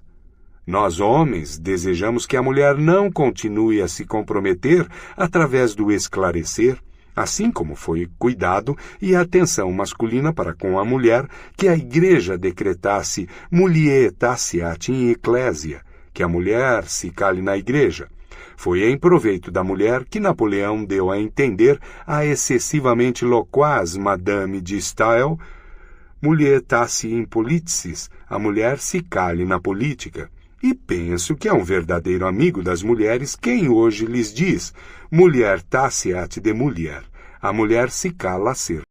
Nós, homens, desejamos que a mulher não continue a se comprometer através do esclarecer, assim como foi cuidado e atenção masculina para com a mulher que a Igreja decretasse mulietaceat in ecclesia, que a mulher se cale na Igreja. Foi em proveito da mulher que Napoleão deu a entender à excessivamente loquaz Madame de Staël: Mulietatis in politicis, a mulher se cale na política. E penso que é um verdadeiro amigo das mulheres quem hoje lhes diz: mulher taceat de mulher, a mulher se cala a ser.